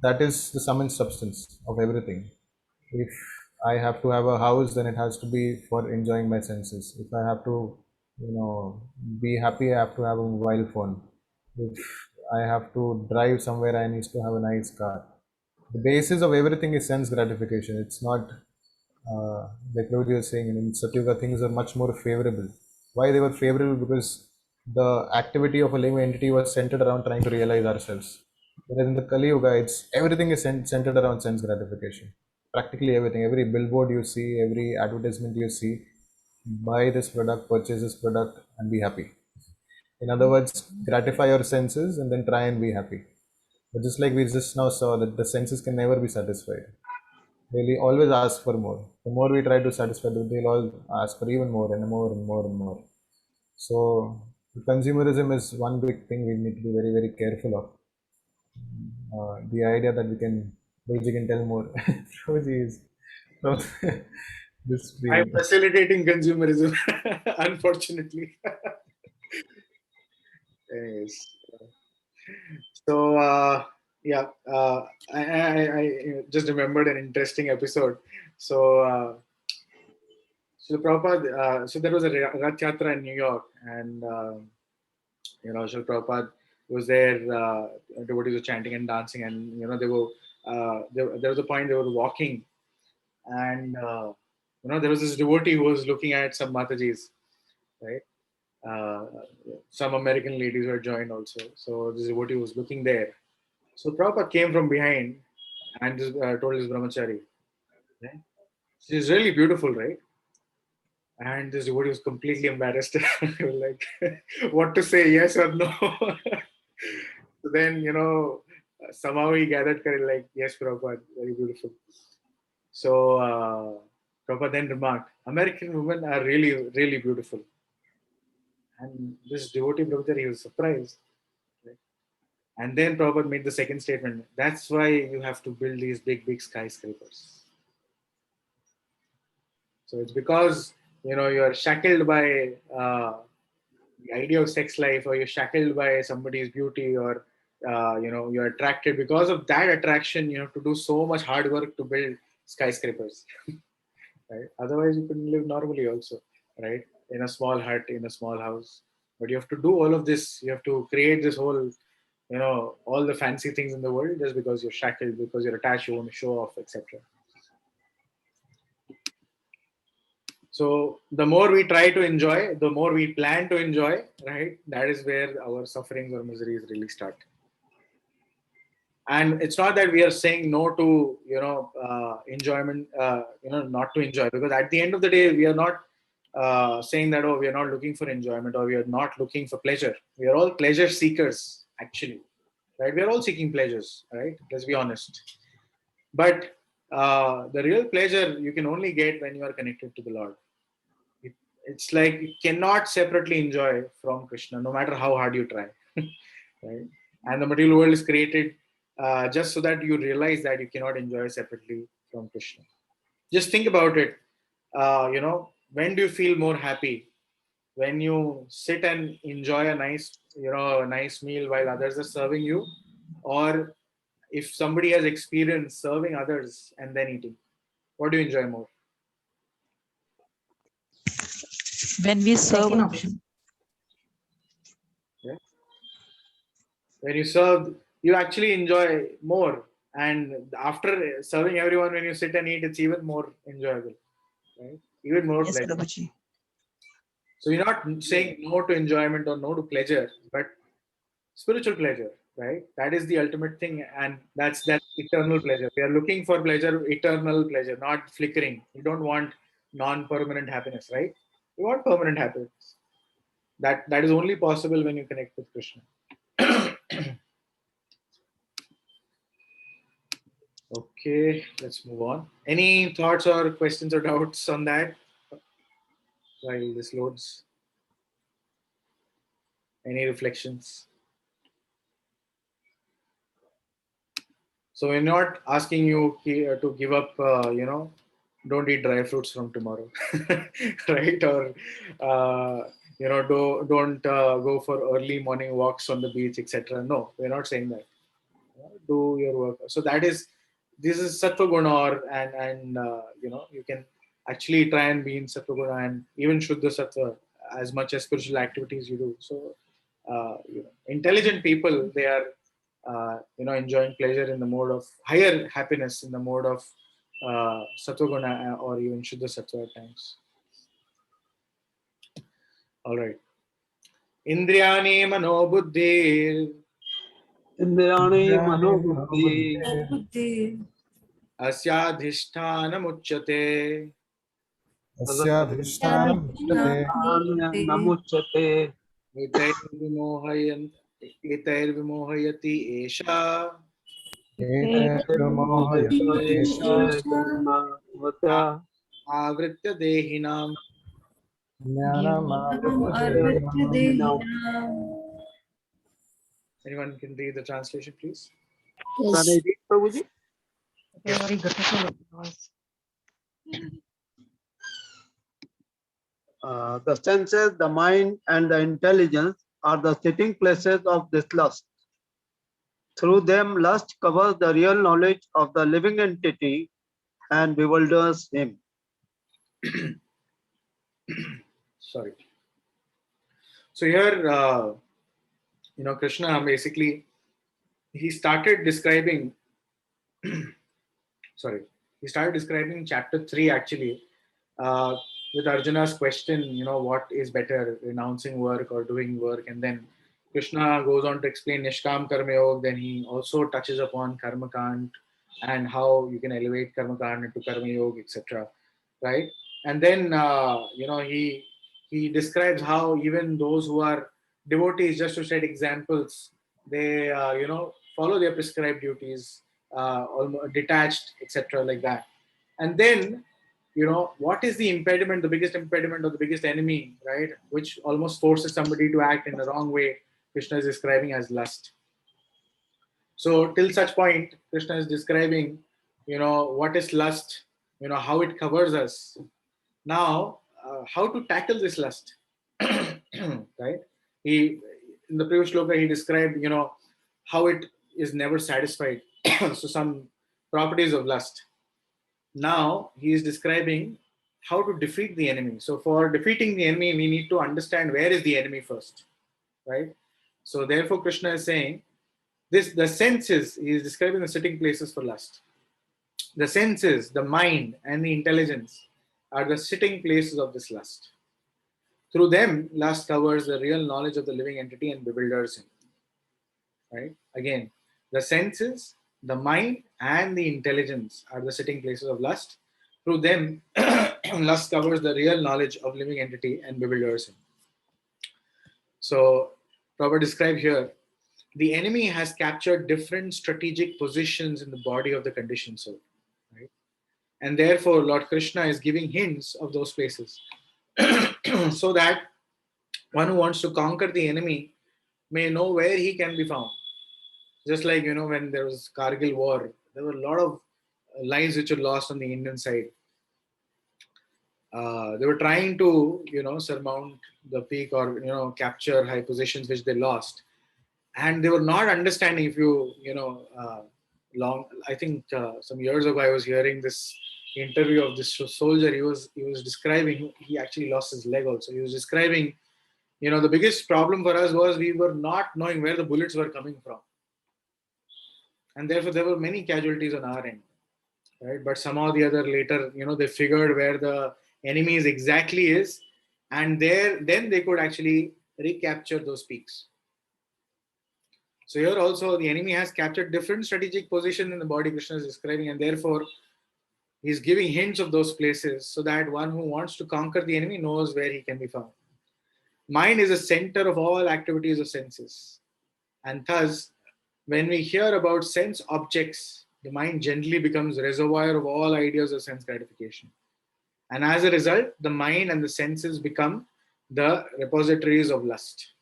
Speaker 2: that is the sum and substance of everything. If I have to have a house, then it has to be for enjoying my senses. If I have to, be happy, I have to have a mobile phone. If I have to drive somewhere, I need to have a nice car. The basis of everything is sense gratification. It's not like Claudia was saying, in Satyuga, things are much more favorable. Why they were favorable? Because the activity of a living entity was centered around trying to realize ourselves. Whereas in the Kali Yuga, everything is centered around sense gratification. Practically everything, every billboard you see, every advertisement you see, buy this product, purchase this product, and be happy. In other words, gratify your senses and then try and be happy. But just like we just now saw, that the senses can never be satisfied. They'll always ask for more. The more we try to satisfy them, they'll all ask for even more and more and more and more. So consumerism is one big thing we need to be very, very careful of. The idea that we can tell more. Roji is this
Speaker 1: I'm facilitating consumerism, unfortunately. Anyways, so yeah, I just remembered an interesting episode. So Prabhupada, so there was a Rath Yatra in New York, and Srila Prabhupada was there. Devotees were chanting and dancing, and they were. There was a point they were walking, and there was this devotee who was looking at some Matajis, right? Some American ladies were joined also. So this devotee was looking there. So Prabhupada came from behind and just told his brahmachari, right? She's really beautiful, right? And this devotee was completely embarrassed. Like, what to say, yes or no? So then, somehow he gathered courage, like, yes, Prabhupada, very beautiful. So Prabhupada then remarked, American women are really, really beautiful. And this devotee brahmachari, he was surprised. Right? And then Prabhupada made the second statement, that's why you have to build these big, big skyscrapers. So it's because, you are shackled by the idea of sex life, or you're shackled by somebody's beauty, or you're attracted. Because of that attraction, you have to do so much hard work to build skyscrapers. Right? Otherwise you can live normally also, right? In a small hut, in a small house. But you have to do all of this. You have to create this whole, all the fancy things in the world, just because you're shackled, because you're attached, you want to show off, etc. So the more we try to enjoy, the more we plan to enjoy, right? That is where our sufferings or miseries really start. And it's not that we are saying no to, enjoyment, not to enjoy, because at the end of the day, we are not saying that, oh, we are not looking for enjoyment, or we are not looking for pleasure. We are all pleasure seekers, actually. right? We're all seeking pleasures, right? Let's be honest. But the real pleasure you can only get when you are connected to the Lord. It's like you cannot separately enjoy from Krishna, no matter how hard you try, right? And the material world is created just so that you realize that you cannot enjoy separately from Krishna. Just think about it. When do you feel more happy? When you sit and enjoy a nice meal while others are serving you, or if somebody has experienced serving others and then eating, what do you enjoy more?
Speaker 6: When we serve
Speaker 7: Second
Speaker 6: others.
Speaker 7: option.
Speaker 1: Yeah. When you serve, you actually enjoy more, and after serving everyone, when you sit and eat, it's even more enjoyable, right? Even more
Speaker 6: Yes,
Speaker 1: pleasure.
Speaker 6: Prabhuji.
Speaker 1: So you're not saying no to enjoyment or no to pleasure, but spiritual pleasure, right? That is the ultimate thing, and that's eternal pleasure. We are looking for pleasure, eternal pleasure, not flickering. We don't want non-permanent happiness, right? We want permanent happiness. That is only possible when you connect with Krishna. Okay, let's move on. Any thoughts or questions or doubts on that while this loads? Any reflections? So we're not asking you here to give up, don't eat dry fruits from tomorrow, right? Or, don't go for early morning walks on the beach, etc. No, we're not saying that. Do your work. So this is sattva guna, and you can actually try and be in sattva guna and even shuddha sattva as much as spiritual activities you do. So, intelligent people, they are enjoying pleasure in the mode of higher happiness in the mode of sattva guna or even shuddha sattva at times. All right. Indriyani manobuddhir
Speaker 4: Indrani manobuddhi
Speaker 1: asyadhisthanamuchyate
Speaker 2: अस्याधिष्ठानं मुच्यते
Speaker 4: namuchyate
Speaker 1: एतैर्विमोहयति एषा
Speaker 2: एतैर्विमोहयति एषा
Speaker 1: आवृत्य देहिनां.
Speaker 2: ज्ञानमावृत्य
Speaker 1: Anyone can read the translation, please?
Speaker 4: Can I read, Prabhuji? The senses, the mind, and the intelligence are the sitting places of this lust. Through them, lust covers the real knowledge of the living entity and bewilders him.
Speaker 1: Sorry. So here, Krishna basically, he started describing chapter 3 actually with Arjuna's question, what is better, renouncing work or doing work? And then Krishna goes on to explain Nishkam Karma Yoga. Then he also touches upon Karma Kand and how you can elevate Karma Kand into Karma Yoga, etc. Right? And then, he describes how even those who are devotees, just to set examples, they, follow their prescribed duties, almost detached, etc. like that. And then, what is the impediment, the biggest impediment or the biggest enemy, right? Which almost forces somebody to act in the wrong way. Krishna is describing as lust. So till such point, Krishna is describing, what is lust, how it covers us. Now, how to tackle this lust, right? In the previous sloka, he described, how it is never satisfied. So some properties of lust. Now he is describing how to defeat the enemy. So for defeating the enemy, we need to understand where is the enemy first, right? So therefore, Krishna is saying the senses. He is describing the sitting places for lust. The senses, the mind, and the intelligence are the sitting places of this lust. Through them, lust covers the real knowledge of the living entity and bewilders him. Right? Again, the senses, the mind, and the intelligence are the sitting places of lust. Through them, lust covers the real knowledge of living entity and bewilders him. So, Prabhupada described here, the enemy has captured different strategic positions in the body of the conditioned soul, right? And therefore, Lord Krishna is giving hints of those places so that one who wants to conquer the enemy may know where he can be found. Just like, when there was Kargil war, there were a lot of lives which were lost on the Indian side. They were trying to, surmount the peak or, capture high positions which they lost. And they were not understanding I think some years ago I was hearing this interview of this soldier. He was describing, he actually lost his leg also. He was describing, the biggest problem for us was we were not knowing where the bullets were coming from. And therefore there were many casualties on our end, right? But somehow or the other later, they figured where the enemies exactly is, and then they could actually recapture those peaks. So here also the enemy has captured different strategic positions in the body Krishna is describing, and therefore he's giving hints of those places so that one who wants to conquer the enemy knows where he can be found. Mind is the center of all activities of senses, and thus when we hear about sense objects, the mind generally becomes a reservoir of all ideas of sense gratification. And as a result, the mind and the senses become the repositories of lust.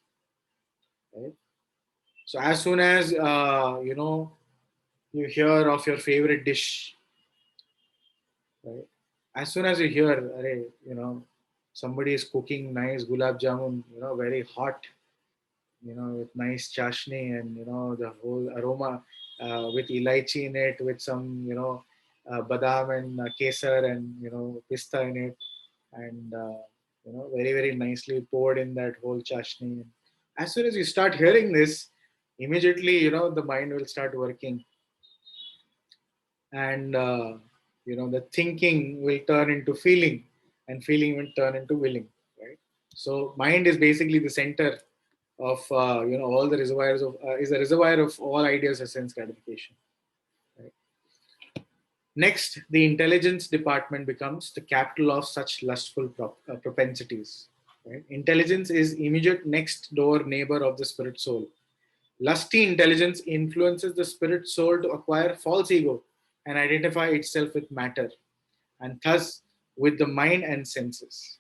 Speaker 1: Right? So as soon as, you hear of your favorite dish, right? As soon as you hear, somebody is cooking nice gulab jamun, very hot, with nice chashni and, the whole aroma with elaichi in it, with some, badam and kesar and, pista in it, and, very, very nicely poured in that whole chashni. As soon as you start hearing this, immediately, the mind will start working. And, the thinking will turn into feeling, and feeling will turn into willing, right? So mind is basically the center of all the reservoirs of is a reservoir of all ideas of sense gratification. Right? Next, the intelligence department becomes the capital of such lustful propensities. Right? Intelligence is immediate next door neighbor of the spirit soul. Lusty intelligence influences the spirit soul to acquire false ego and identify itself with matter, and thus with the mind and senses.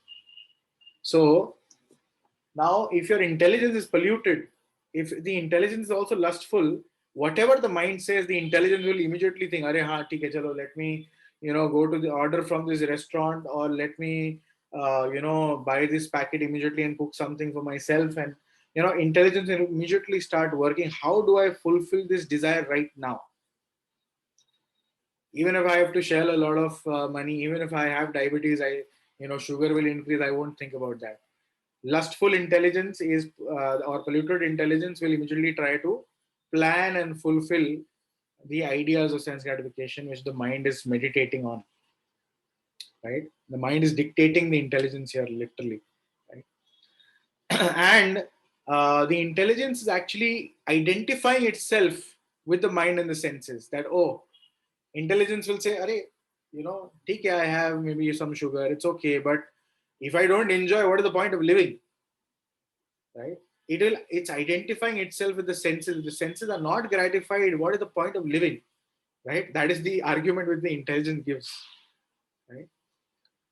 Speaker 1: So now, if your intelligence is polluted, if the intelligence is also lustful, whatever the mind says, the intelligence will immediately think, "Arey haan, theek hai, chalo, let me, go to the order from this restaurant, or let me, buy this packet immediately and cook something for myself." And intelligence will immediately start working. How do I fulfill this desire right now? Even if I have to shell a lot of money, even if I have diabetes, sugar will increase. I won't think about that. Lustful intelligence is or polluted intelligence will immediately try to plan and fulfill the ideas of sense gratification which the mind is meditating on, right? The mind is dictating the intelligence here, literally, right? And the intelligence is actually identifying itself with the mind and the senses. That, intelligence will say, "Arey, theek hai, I have maybe some sugar, it's okay, but if I don't enjoy, what is the point of living?" Right? It's identifying itself with the senses. The senses are not gratified. What is the point of living? Right? That is the argument which the intelligence gives. Right?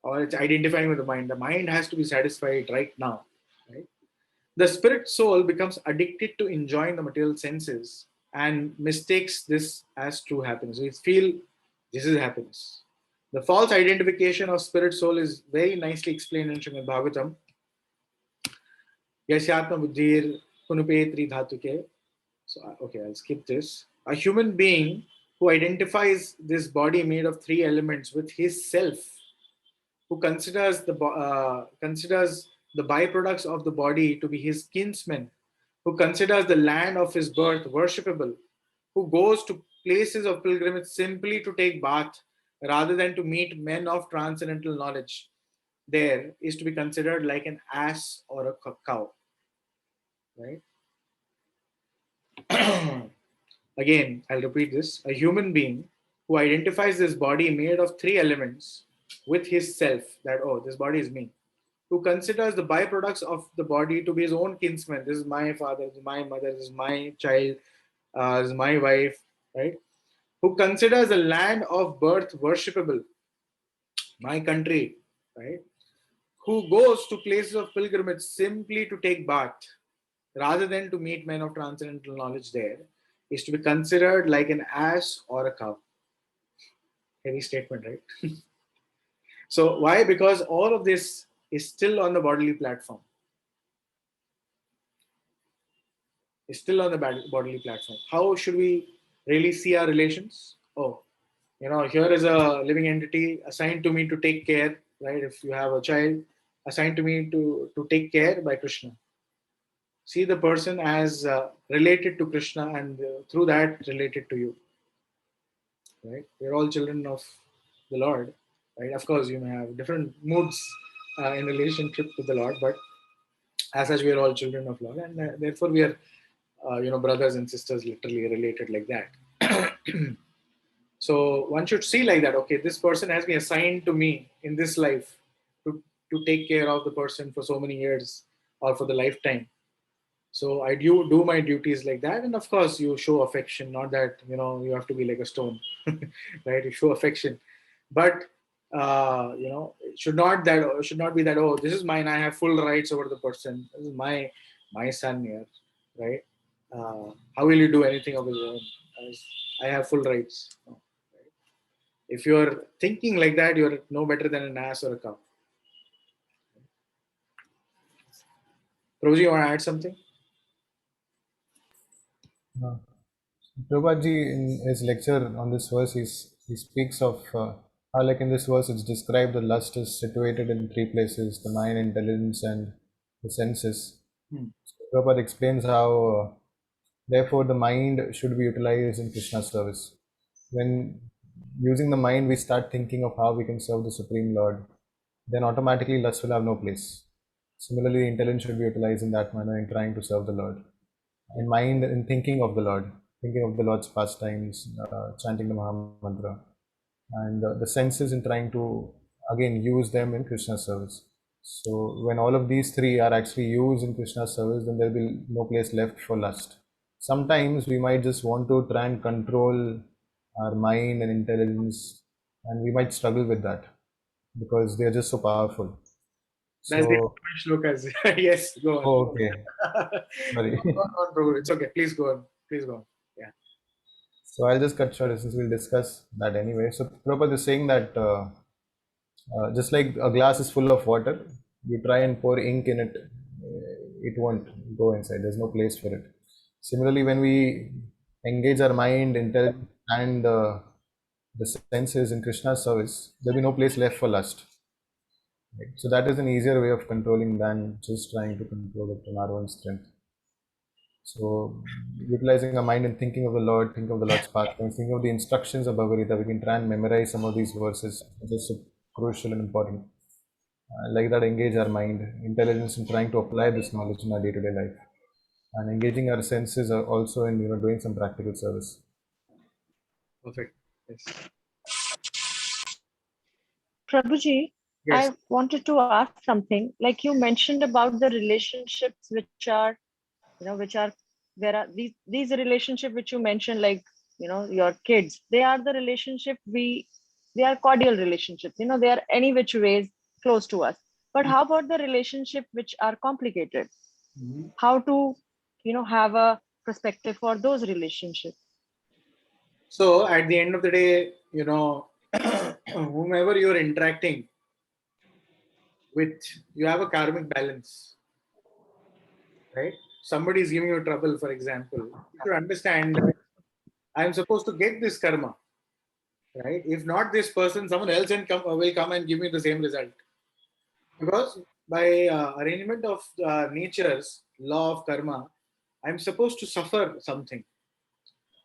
Speaker 1: Or it's identifying with the mind. The mind has to be satisfied right now. Right? The spirit soul becomes addicted to enjoying the material senses and mistakes this as true happiness. We feel this is happiness. The false identification of spirit soul is very nicely explained in Srimad Bhagavatam. Yasyatma buddhir punupetri dhatuke. So, okay, I'll skip this. A human being who identifies this body made of three elements with his self, who considers the byproducts of the body to be his kinsmen, who considers the land of his birth worshipable, who goes to places of pilgrimage simply to take bath rather than to meet men of transcendental knowledge, there is to be considered like an ass or a cow. Right? Again, I'll repeat this. A human being who identifies this body made of three elements with his self, that, this body is me, who considers the byproducts of the body to be his own kinsman. This is my father, this is my mother, this is my child, this is my wife, right? Who considers the land of birth worshipable, my country, right? Who goes to places of pilgrimage simply to take bath, rather than to meet men of transcendental knowledge there, is to be considered like an ass or a cow. Heavy statement, right? So why? Because all of this is still on the bodily platform. Is still on the bodily platform. How should we really see our relations? Oh, here is a living entity assigned to me to take care, right? If you have a child assigned to me to take care by Kṛṣṇa. See the person as related to Kṛṣṇa, and through that related to you, right? We're all children of the Lord, right? Of course, you may have different moods in relationship with the Lord, but as such, we are all children of Lord, and therefore we are, brothers and sisters, literally related like that. So one should see like that. Okay, this person has been assigned to me in this life to take care of the person for so many years or for the lifetime. So I do my duties like that, and of course you show affection. Not that you have to be like a stone, right? You show affection, but it should not be that, oh, this is mine, I have full rights over the person. This is my son here, right? How will you do anything of his own? As I have full rights. No, right? If you're thinking like that, you're no better than an ass or a cow. Prabhuji, you want to add something?
Speaker 2: Prabhupada ji, in his lecture on this verse, he speaks of how, like in this verse, it's described the lust is situated in three places: the mind, intelligence, and the senses. So Prabhupada explains how, therefore, the mind should be utilized in Krishna's service. When using the mind, we start thinking of how we can serve the Supreme Lord, then automatically lust will have no place. Similarly, intelligence should be utilized in that manner in trying to serve the Lord. And mind in thinking of the Lord, thinking of the Lord's pastimes, chanting the Maha Mantra, and the senses in trying to again use them in Krishna's service. So when all of these three are actually used in Krishna's service, then there will be no place left for lust. Sometimes we might just want to try and control our mind and intelligence, and we might struggle with that because they are just so powerful.
Speaker 1: That's the
Speaker 2: So,
Speaker 1: slokas. Yes, go on.
Speaker 2: oh, okay. Sorry.
Speaker 1: Go on, Prabhu. It's okay. Please go on. Please go on. Yeah.
Speaker 2: So I'll just cut short since we'll discuss that anyway. So Prabhupada is saying that just like a glass is full of water, you try and pour ink in it, it won't go inside. There's no place for it. Similarly, when we engage our mind, intelligence, and the senses in Krishna's service, there'll be no place left for lust. Right? So that is an easier way of controlling than just trying to control it from our own strength. So, utilizing our mind and thinking of the Lord, think of the Lord's path, and thinking of the instructions of Bhagavad Gita, we can try and memorize some of these verses, which is so crucial and important. Like that, engage our mind, intelligence in trying to apply this knowledge in our day-to-day life, and engaging our senses are also in doing some practical service.
Speaker 1: Perfect. Yes.
Speaker 5: Prabhuji,
Speaker 1: Yes.
Speaker 5: I wanted to ask something. Like you mentioned about the relationships which are, there are these relationship which you mentioned, like, your kids, they are the relationship they are cordial relationships, they are any which ways close to us. But how about the relationship which are complicated? How to, have a perspective for those relationships?
Speaker 1: So at the end of the day, whomever you're interacting with, you have a karmic balance, right? Somebody is giving you trouble, for example. You should understand that I'm supposed to get this karma, right? If not this person, someone else will come and give me the same result. Because by arrangement of nature's law of karma, I'm supposed to suffer something.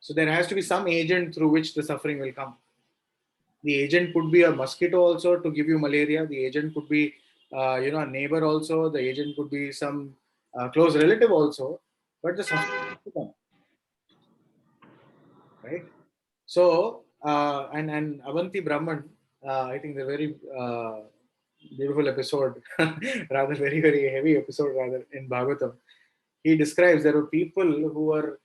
Speaker 1: So there has to be some agent through which the suffering will come. The agent could be a mosquito also to give you malaria. The agent could be, a neighbor also. The agent could be some close relative also. But the suffering has to come, right? So, and Avanti Brahman, I think they're very beautiful episode, rather very, very heavy episode rather in Bhagavatam. He describes there were people who were,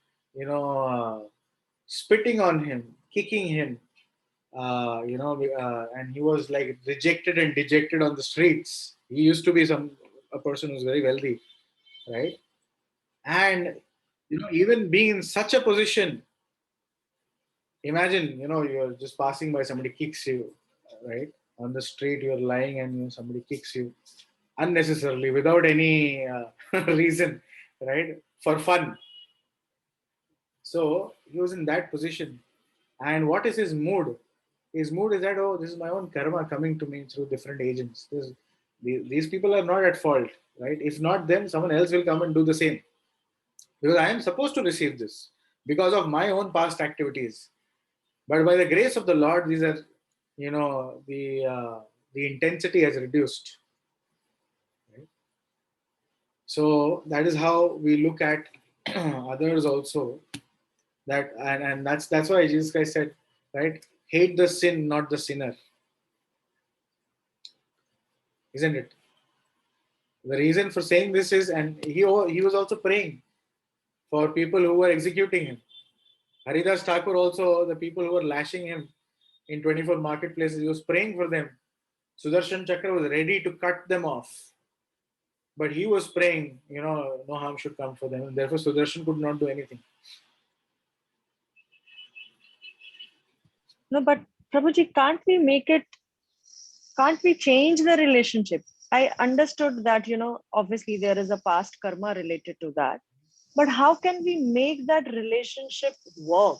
Speaker 1: spitting on him, kicking him, and he was like rejected and dejected on the streets. He used to be a person who's very wealthy, right? And even being in such a position, imagine, you're just passing by, somebody kicks you, right? On the street, you're lying and somebody kicks you unnecessarily without any reason, right? For fun. So he was in that position. And what is his mood? His mood is that, oh, this is my own karma coming to me through different agents. These people are not at fault, right? If not them, someone else will come and do the same. Because I am supposed to receive this because of my own past activities. But by the grace of the Lord, these are, the intensity has reduced. Right? So that is how we look at others also. And that's why Jesus Christ said, right? Hate the sin, not the sinner. Isn't it? The reason for saying this is, and he was also praying for people who were executing him. Haridas Thakur also, the people who were lashing him in 24 marketplaces, he was praying for them. Sudarshan Chakra was ready to cut them off. But he was praying, no harm should come for them. And therefore Sudarshan could not do anything.
Speaker 5: No, but Prabhuji, can't we change the relationship? I understood that, obviously there is a past karma related to that. But how can we make that relationship work?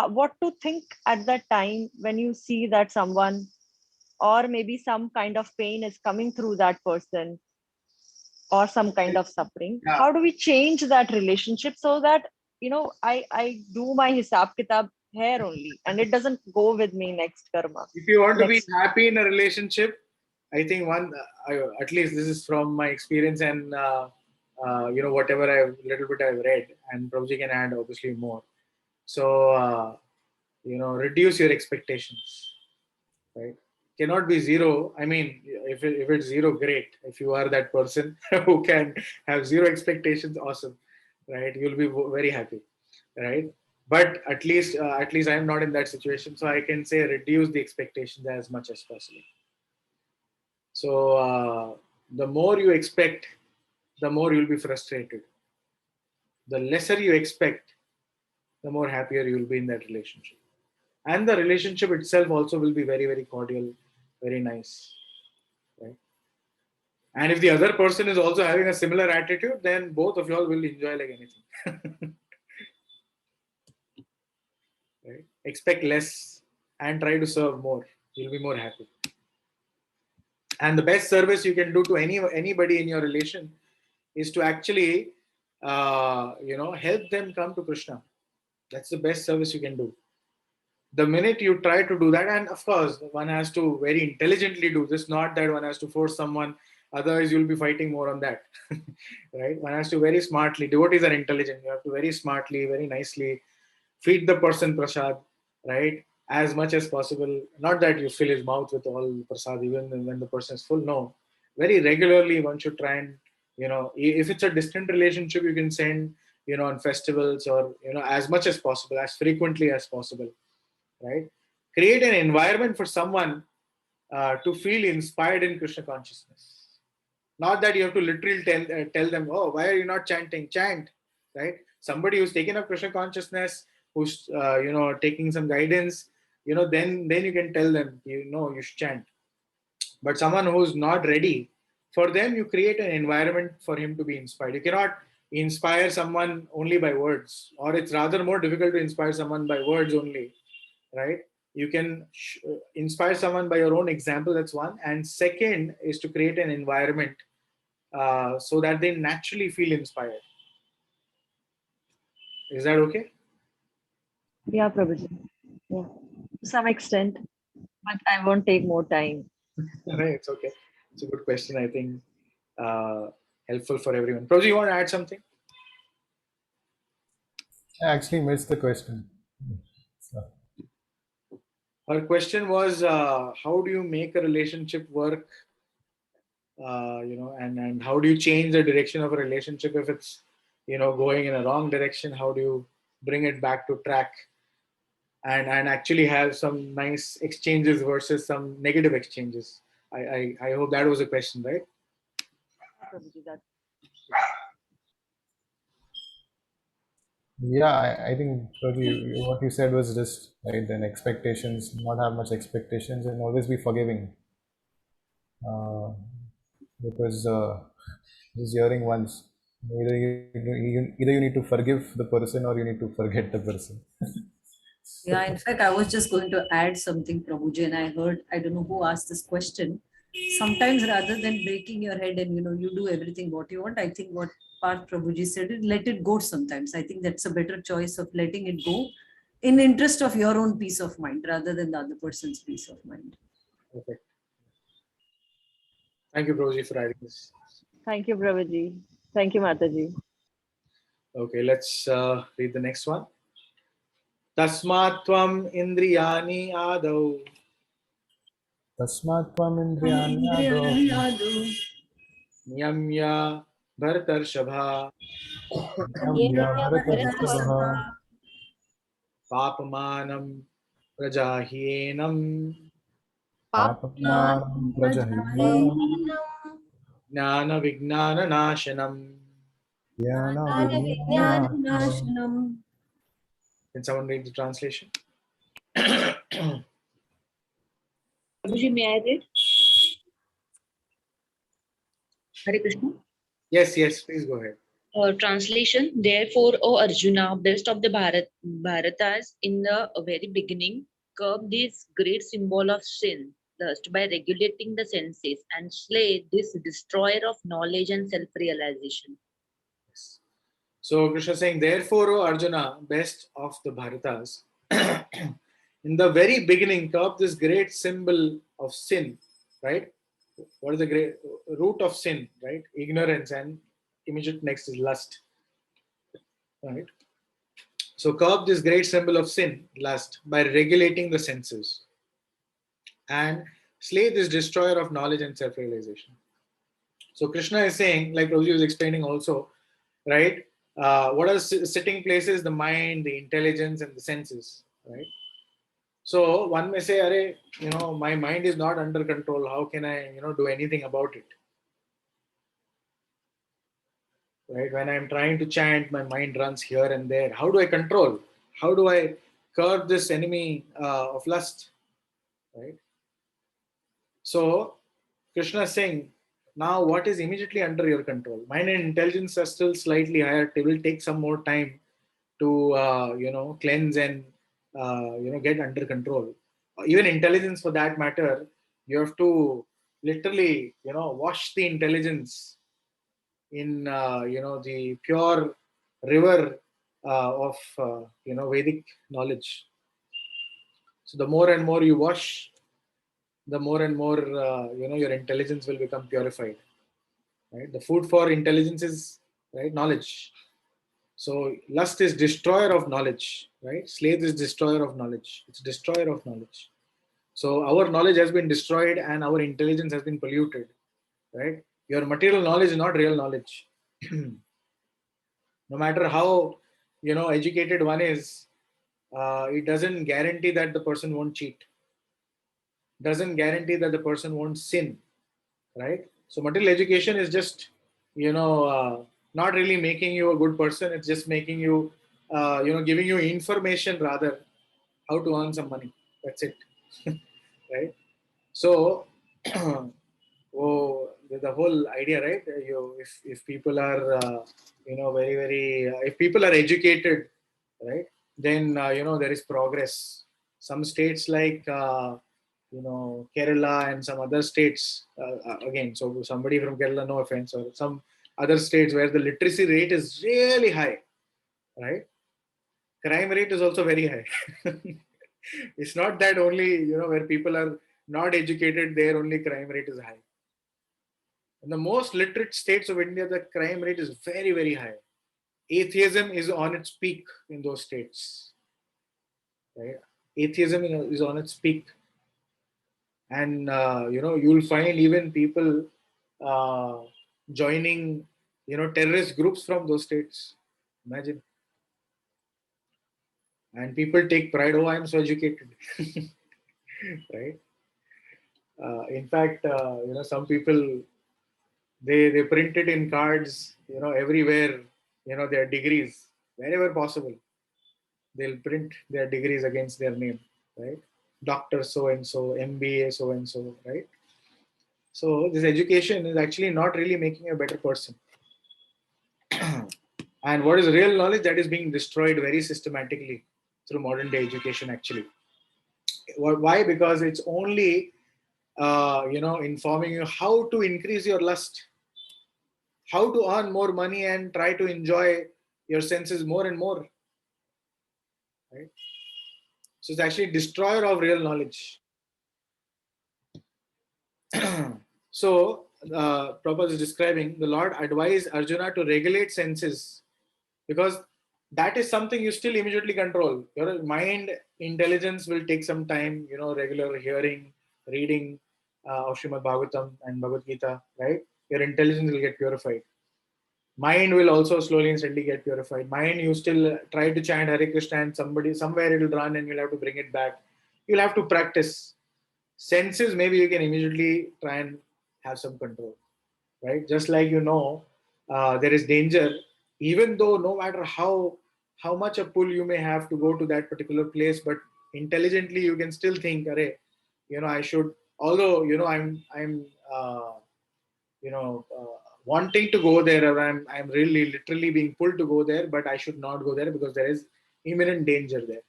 Speaker 5: What to think at that time when you see that someone or maybe some kind of pain is coming through that person or some kind of suffering?
Speaker 1: Yeah.
Speaker 5: How do we change that relationship so that, I do my hisab kitab here only and it doesn't go with me next karma?
Speaker 1: If you want to be happy in a relationship, I think at least this is from my experience and whatever little bit I've read, and Prabhuji can add obviously more. So reduce your expectations, right? Cannot be zero. I mean, if it's zero, great. If you are that person who can have zero expectations, awesome, right? You'll be very happy, right? But at least I am not in that situation, so I can say reduce the expectations as much as possible. So the more you expect, the more you'll be frustrated. The lesser you expect, the more happier you will be in that relationship. And the relationship itself also will be very, very cordial, very nice. Right? And if the other person is also having a similar attitude, then both of y'all will enjoy like anything. Right? Expect less and try to serve more. You'll be more happy. And the best service you can do to anybody in your relation is to actually, help them come to Kṛṣṇa. That's the best service you can do. The minute you try to do that, and of course, one has to very intelligently do this, not that one has to force someone, otherwise you'll be fighting more on that. Right? One has to very smartly, devotees are intelligent, you have to very smartly, very nicely feed the person prasad, right? As much as possible. Not that you fill his mouth with all prasad even when the person is full. No. Very regularly one should try and, if it's a distant relationship, you can send, on festivals or, as much as possible, as frequently as possible. Right? Create an environment for someone to feel inspired in Krishna consciousness. Not that you have to literally tell them, oh, why are you not chanting? Chant, right? Somebody who's taken up Krishna consciousness, who's taking some guidance, then you can tell them, you should chant. But someone who's not ready, for them you create an environment for him to be inspired. You cannot inspire someone only by words, or it's rather more difficult to inspire someone by words only, right? You can inspire someone by your own example, that's one. And second is to create an environment so that they naturally feel inspired. Is that okay?
Speaker 5: Yeah, Prabhuji. Yeah, to some extent, but I won't take more time.
Speaker 1: It's okay. It's a good question, I think. Helpful for everyone. Prabhuji, you want to add something?
Speaker 2: I actually missed the question. So,
Speaker 1: Her question was, how do you make a relationship work and how do you change the direction of a relationship if it's, going in a wrong direction? How do you bring it back to track and actually have some nice exchanges versus some negative exchanges? I hope that was a question, right?
Speaker 5: Prabhuji, that
Speaker 2: Yeah, I think Prabhu, what you said was just right. Then expectations, not have much expectations, and always be forgiving. Because just hearing once, either you need to forgive the person or you need to forget the person.
Speaker 8: Yeah, in fact, I was just going to add something, Prabhuji, and I heard, I don't know who asked this question. Sometimes rather than breaking your head and, you do everything what you want, I think what Parth Prabhuji said, is let it go sometimes. I think that's a better choice of letting it go in interest of your own peace of mind rather than the other person's peace of mind.
Speaker 1: Perfect. Thank you, Prabhuji, for adding this.
Speaker 5: Thank you, Prabhuji. Thank you, Mataji.
Speaker 1: Okay, let's read the next one. Tasmat tvam indriyani adau
Speaker 2: Tasmat tvam indriyani
Speaker 1: niyamya bhartarshabha papamanam prajahienam
Speaker 2: papamanam prajahiyenam
Speaker 1: jnana vijnana nashanam.
Speaker 2: jnana vijnanashanam.
Speaker 1: Can someone read the translation?
Speaker 10: Prabhuji, may I read? Hare Krishna.
Speaker 1: Yes, please go ahead.
Speaker 10: Translation. Therefore, O Arjuna, best of the Bhāratas, in the very beginning, curb this great symbol of sin, lust, by regulating the senses, and slay this destroyer of knowledge and self-realization.
Speaker 1: Yes. So Krishna is saying, therefore, O Arjuna, best of the Bhāratas, in the very beginning, curb this great symbol of sin, right? What is the great root of sin, right? Ignorance, and immediate next is lust, right? So curb this great symbol of sin, lust, by regulating the senses, and slay this destroyer of knowledge and self-realization. So Krishna is saying, like Prabhuji was explaining also, right? What are sitting places? The mind, the intelligence, and the senses, right? So one may say, "Arey, my mind is not under control. How can I, do anything about it?" Right? When I'm trying to chant, my mind runs here and there. How do I control? How do I curb this enemy of lust? Right? So Krishna is saying, now what is immediately under your control? Mind and intelligence are still slightly higher. It will take some more time to cleanse and get under control. Even intelligence, for that matter, you have to literally wash the intelligence in the pure river of Vedic knowledge. So the more and more you wash, the more and more your intelligence will become purified. Right? The food for intelligence is, right, knowledge. So lust is destroyer of knowledge, right? Slave is destroyer of knowledge. It's destroyer of knowledge. So our knowledge has been destroyed and our intelligence has been polluted, right? Your material knowledge is not real knowledge. No matter how educated one is, it doesn't guarantee that the person won't cheat. Doesn't guarantee that the person won't sin, right? So material education is just not really making you a good person. It's just making you giving you information rather how to earn some money. That's it. Right? So the whole idea, right? If people are very very if people are educated, right, then there is progress. Some states like Kerala and some other states, again, so somebody from Kerala, no offense, or some other states where the literacy rate is really high, right? Crime rate is also very high. It's not that only where people are not educated, there only crime rate is high. In the most literate states of India, the crime rate is very very high. Atheism is on its peak in those states, right? Atheism is on its peak, and you'll find even people joining, terrorist groups from those states. Imagine. And people take pride, oh, I'm so educated. Right? In fact, some people, they print it in cards, everywhere, their degrees, wherever possible. They'll print their degrees against their name, right? Doctor so and so, MBA so and so, right? So this education is actually not really making a better person. And what is real knowledge? That is being destroyed very systematically through modern day education, actually. Why? Because it's only informing you how to increase your lust, how to earn more money and try to enjoy your senses more and more, right? So it's actually destroyer of real knowledge. So Prabhupada is describing, the Lord advised Arjuna to regulate senses, because that is something you still immediately control. Your mind intelligence will take some time, regular hearing, reading of Srimad Bhagavatam and Bhagavad Gita, right? Your intelligence will get purified. Mind will also slowly and steadily get purified. Mind, you still try to chant Hare Krishna and somewhere it will run and you'll have to bring it back. You'll have to practice. Senses, maybe you can immediately try and have some control, right? Just like there is danger, even though no matter how much a pull you may have to go to that particular place, but intelligently you can still think, Arey, I should, although I'm wanting to go there, or I'm really literally being pulled to go there, but I should not go there because there is imminent danger there,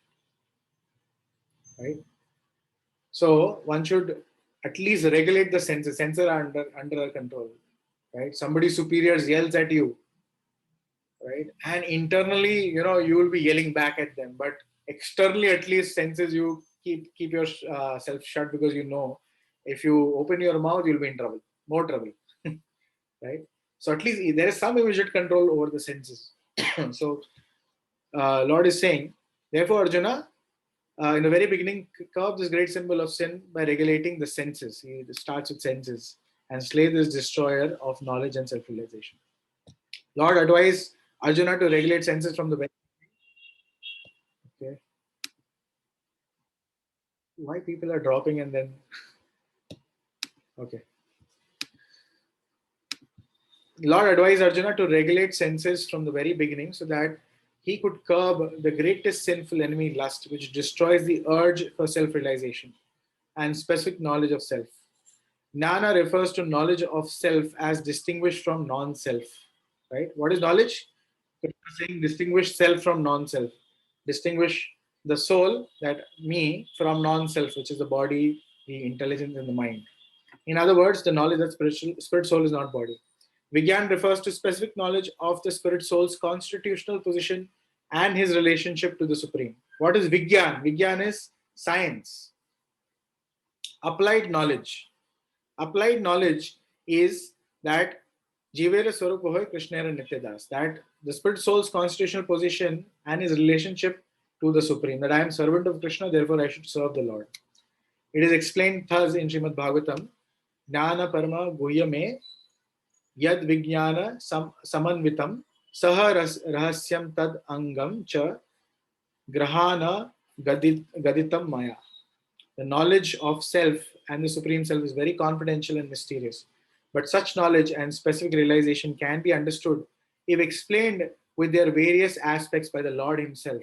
Speaker 1: right? So one should at least regulate the senses. Senses are under our control, right? Somebody superior yells at you, right? And internally, you will be yelling back at them, but externally, at least senses, you keep your self shut, because if you open your mouth, you'll be in trouble, more trouble, right? So at least there is some immediate control over the senses. So Lord is saying, therefore, Arjuna, in the very beginning, curb this great symbol of sin by regulating the senses. He starts with senses and slay this destroyer of knowledge and self-realization. Lord advised Arjuna to regulate senses from the very beginning. Okay. Why people are dropping and then... Okay. Lord advised Arjuna to regulate senses from the very beginning so that he could curb the greatest sinful enemy, lust, which destroys the urge for self-realization and specific knowledge of self. Jnana refers to knowledge of self as distinguished from non-self. Right? What is knowledge? Saying distinguish self from non-self. Distinguish the soul, that me, from non-self, which is the body, the intelligence, and the mind. In other words, the knowledge that spirit soul is not body. Vigyan refers to specific knowledge of the spirit soul's constitutional position and his relationship to the Supreme. What is Vigyan? Vigyan is science. Applied knowledge. Applied knowledge is that Jivera Swarupahoy Krishnera Nityadas, that the spirit soul's constitutional position and his relationship to the Supreme, that I am servant of Krishna, therefore I should serve the Lord. It is explained thus in Srimad Bhagavatam, Jnana Parama Guhyame Yad Vijnana Samanvitam Saha Rahasyam Tad Angam Cha Grahana Gaditam Maya. The knowledge of self and the Supreme Self is very confidential and mysterious. But such knowledge and specific realization can be understood if explained with their various aspects by the Lord Himself.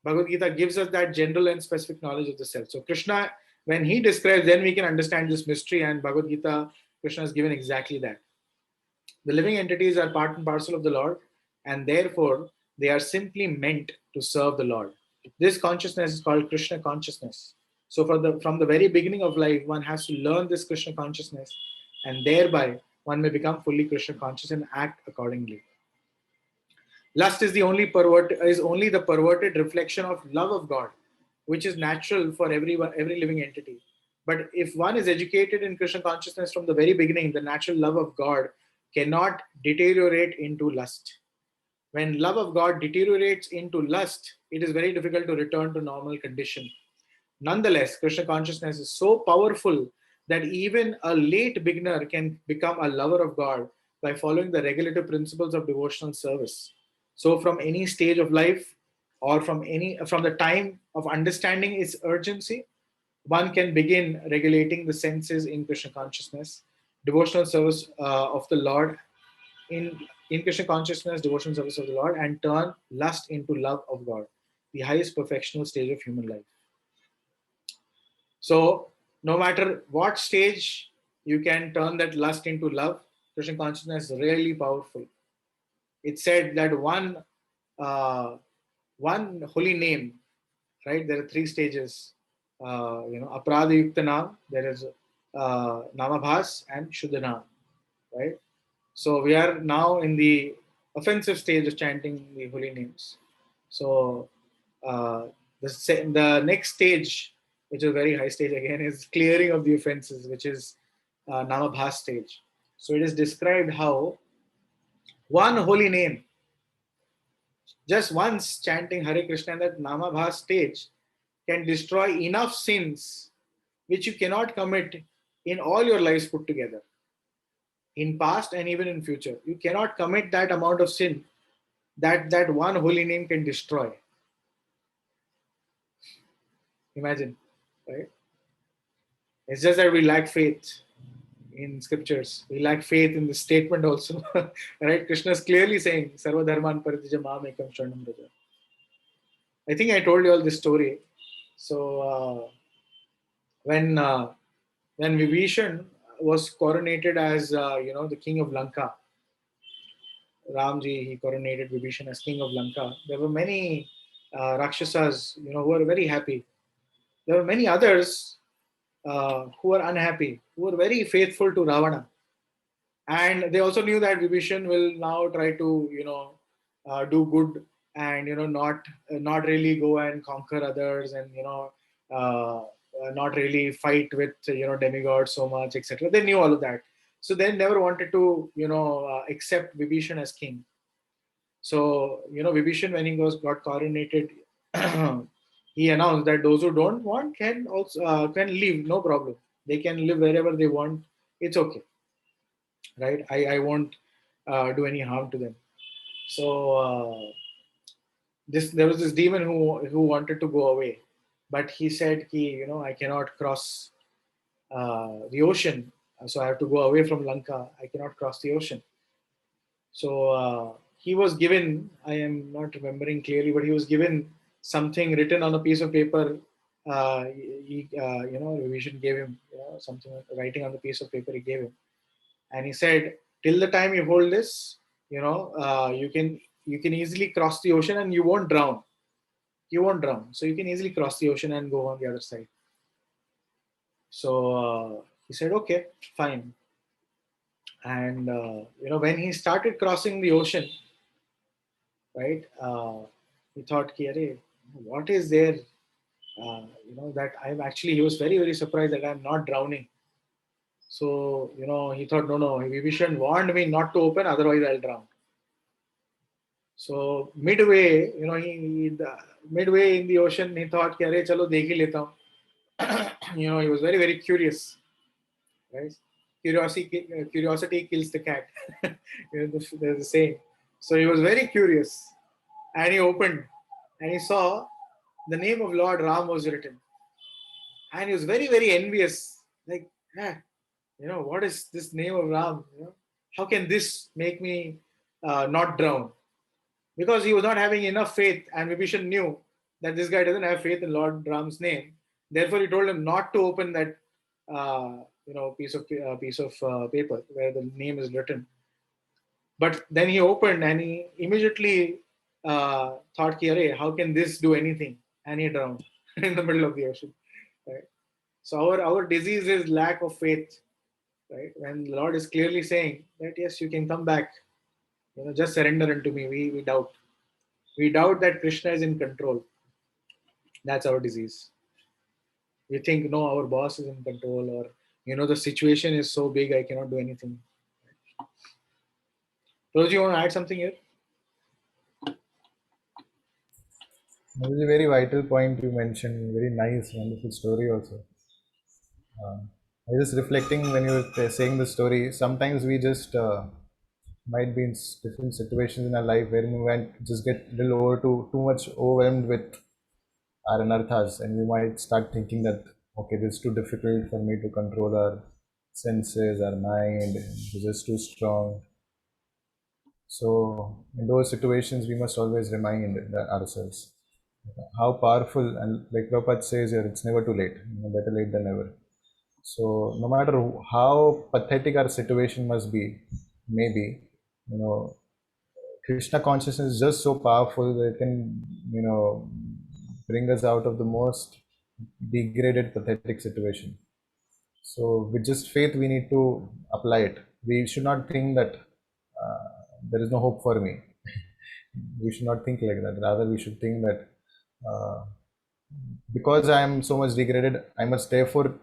Speaker 1: Bhagavad Gita gives us that general and specific knowledge of the self. So Krishna, when he describes, then we can understand this mystery, and Bhagavad Gita, Krishna has given exactly that. The living entities are part and parcel of the Lord, and therefore they are simply meant to serve the Lord. This consciousness is called Krishna consciousness. So from the very beginning of life, one has to learn this Krishna consciousness, and thereby one may become fully Krishna conscious and act accordingly. Lust is only the perverted reflection of love of God, which is natural for every living entity. But if one is educated in Krishna consciousness from the very beginning, the natural love of God cannot deteriorate into lust. When love of God deteriorates into lust, it is very difficult to return to normal condition. Nonetheless, Krishna consciousness is so powerful that even a late beginner can become a lover of God by following the regulative principles of devotional service. So from any stage of life, or from the time of understanding its urgency, one can begin regulating the senses in Krishna consciousness, devotional service of the Lord, in Krishna consciousness, devotional service of the Lord, and turn lust into love of God, the highest perfectional stage of human life. So no matter what stage, you can turn that lust into love. Krishna consciousness is really powerful. It said that one holy name, right? There are three stages. Aparadha Yukta Nam, there is Namabhas and Shuddhanam, right? So we are now in the offensive stage of chanting the holy names. So the next stage, which is a very high stage again, is clearing of the offenses, which is Namabhas stage. So it is described how one holy name, just once chanting Hare Krishna in that Namabhas stage, can destroy enough sins which you cannot commit in all your lives put together, in past and even in future. You cannot commit that amount of sin that one holy name can destroy. Imagine, right? It's just that we lack faith in scriptures. We lack faith in the statement also, right? Krishna is clearly saying, "Sarva dharman parityaja mam ekam sharanam vraja." I think I told you all this story. So when Vibhishan was coronated as the king of Lanka, Ramji, he coronated Vibhishan as king of Lanka. There were many Rakshasas, who were very happy. There were many others who were unhappy, who were very faithful to Ravana. And they also knew that Vibhishan will now try to, do good and, not really go and conquer others and, not really fight with, demigods so much, etc. They knew all of that. So they never wanted to, accept Vibhishan as king. So, Vibhishan, when he got coronated, he announced that those who don't want can also can leave, no problem. They can live wherever they want. It's okay, right? I won't do any harm to them. So there was this demon who wanted to go away, but he said, I cannot cross the ocean, so I have to go away from Lanka. I cannot cross the ocean. So he was given, I am not remembering clearly, but he was given something written on a piece of paper. Vibhishan gave him something writing on the piece of paper he gave him. And he said, till the time you hold this, you can easily cross the ocean and you won't drown. You won't drown. So you can easily cross the ocean and go on the other side. So he said, okay, fine. And when he started crossing the ocean, right, he thought, what is there? That he was very, very surprised that I'm not drowning. So, he thought, no, Vibhishan warned me not to open, otherwise I'll drown. So midway, midway in the ocean, he thought, chalo dekh hi leta hu. He was very, very curious, right? Curiosity kills the cat. There's a saying. So he was very curious, and he opened, and he saw the name of Lord Ram was written, and he was very, very envious. Like, what is this name of Ram? How can this make me not drown? Because he was not having enough faith, and Vibhishan knew that this guy doesn't have faith in Lord Ram's name. Therefore, he told him not to open that piece of paper where the name is written. But then he opened, and he immediately thought, how can this do anything? And he drowned in the middle of the ocean. Right? So our disease is lack of faith. Right? When the Lord is clearly saying that yes, you can come back. Just surrender unto me. We doubt. We doubt that Krishna is in control. That's our disease. We think, no, our boss is in control, or the situation is so big I cannot do anything. Rose, you want to add something here?
Speaker 2: That is a very vital point you mentioned. Very nice, wonderful story also. I was just reflecting when you were saying the story. Sometimes we just might be in different situations in our life where we might just get a little too much overwhelmed with our anarthas, and we might start thinking that, okay, this is too difficult for me to control our senses, our mind, it's just too strong. So in those situations, we must always remind ourselves how powerful, and like Prabhupada says here, it's never too late. Better late than never. So no matter how pathetic our situation must be, maybe, Krishna consciousness is just so powerful that it can, bring us out of the most degraded, pathetic situation. So with just faith, we need to apply it. We should not think that there is no hope for me. We should not think like that. Rather, we should think that because I am so much degraded, I must therefore,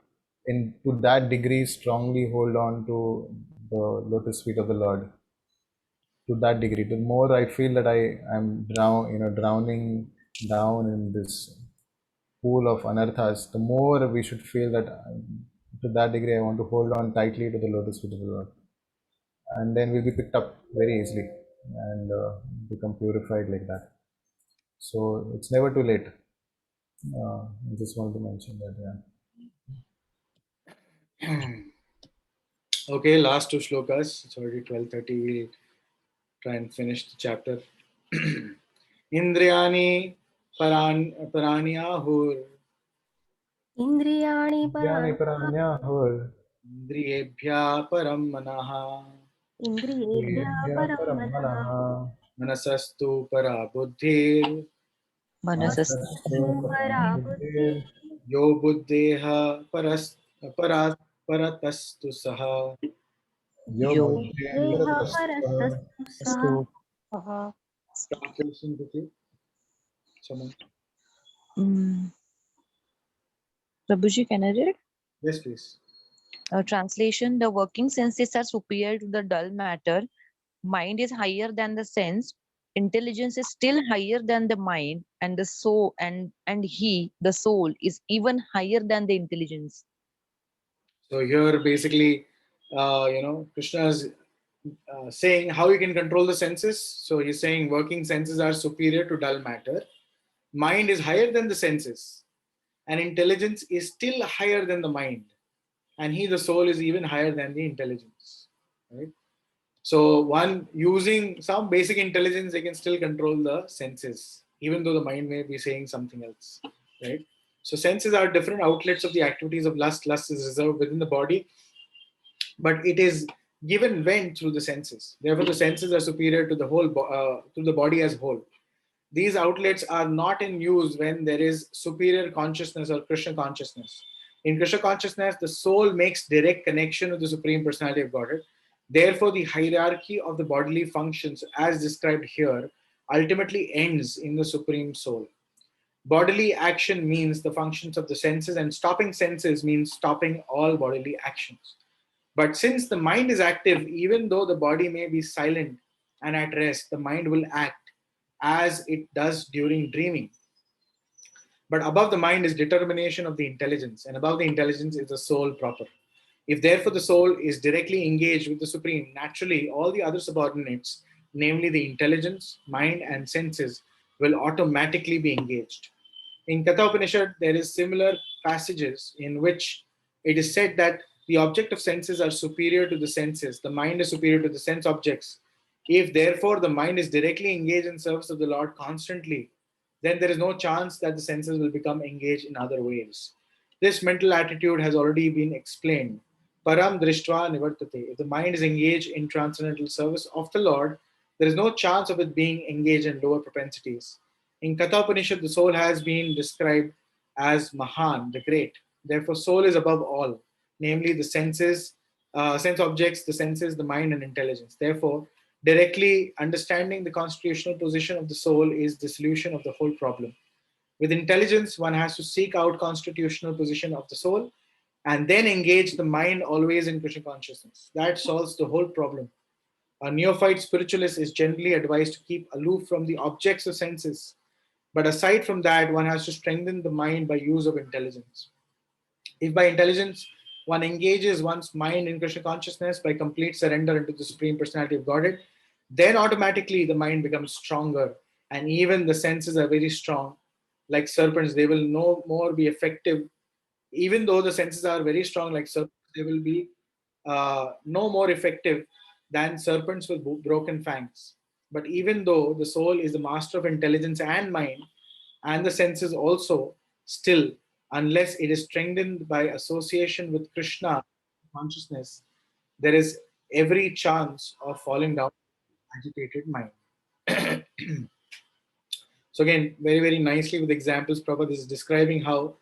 Speaker 2: to that degree, strongly hold on to the lotus feet of the Lord. To that degree, the more I feel that I am drowning down in this pool of anarthas, the more we should feel that to that degree I want to hold on tightly to the lotus feet of the Lord, and then we'll be picked up very easily and become purified like that. So it's never too late. I just want to mention that.
Speaker 1: Yeah. Okay, last two shlokas. It's already 12:30. We'll try and finish the chapter. Indriyani paranyahur.
Speaker 3: Indriyani
Speaker 1: Indriyebhya param manaha.
Speaker 3: param manaha.
Speaker 1: Manasastu para buddhir.
Speaker 3: Para buddhi.
Speaker 1: Yo buddheha paratastu saha.
Speaker 3: Yo deha parastastu saha.
Speaker 1: Translation quickly. Someone.
Speaker 10: Prabhuji, can I read?
Speaker 1: Yes, please.
Speaker 10: Translation: the working senses are superior to the dull matter. Mind is higher than the sense. Intelligence is still higher than the mind, and the soul the soul, is even higher than the intelligence.
Speaker 1: So here, basically, Krishna is saying how you can control the senses. So he's saying working senses are superior to dull matter. Mind is higher than the senses, and intelligence is still higher than the mind. And the soul, is even higher than the intelligence. Right? So one using some basic intelligence, they can still control the senses, even though the mind may be saying something else. Right? So senses are different outlets of the activities of lust. Lust is reserved within the body, but it is given vent through the senses. Therefore, the senses are superior to the whole, to the body as whole. These outlets are not in use when there is superior consciousness or Krishna consciousness. In Krishna consciousness, the soul makes direct connection with the Supreme Personality of Godhead. Therefore, the hierarchy of the bodily functions, as described here, ultimately ends in the Supreme Soul. Bodily action means the functions of the senses, and stopping senses means stopping all bodily actions. But since the mind is active, even though the body may be silent and at rest, the mind will act as it does during dreaming. But above the mind is determination of the intelligence, and above the intelligence is the soul proper. If therefore the soul is directly engaged with the Supreme, naturally all the other subordinates, namely the intelligence, mind, and senses, will automatically be engaged. In Katha Upanishad, there is similar passages in which it is said that the object of senses are superior to the senses, the mind is superior to the sense objects. If therefore the mind is directly engaged in service of the Lord constantly, then there is no chance that the senses will become engaged in other ways. This mental attitude has already been explained. Param drishtva nivartate. If the mind is engaged in transcendental service of the Lord, there is no chance of it being engaged in lower propensities. In Katha Upanishad, the soul has been described as Mahan, the great. Therefore, soul is above all, namely the senses, sense objects, the senses, the mind, and intelligence. Therefore, directly understanding the constitutional position of the soul is the solution of the whole problem. With intelligence, one has to seek out constitutional position of the soul and then engage the mind always in Krishna consciousness. That solves the whole problem. A neophyte spiritualist is generally advised to keep aloof from the objects of senses. But aside from that, one has to strengthen the mind by use of intelligence. If by intelligence one engages one's mind in Krishna consciousness by complete surrender into the Supreme Personality of Godhead, then automatically the mind becomes stronger, and even the senses are very strong. Like serpents, they will no more be effective. Even though the senses are very strong, like serpents, they will be no more effective than serpents with broken fangs. But even though the soul is the master of intelligence and mind, and the senses also, still, unless it is strengthened by association with Krishna consciousness, there is every chance of falling down agitated mind. So again, very, very nicely with examples, Prabhupada is describing how,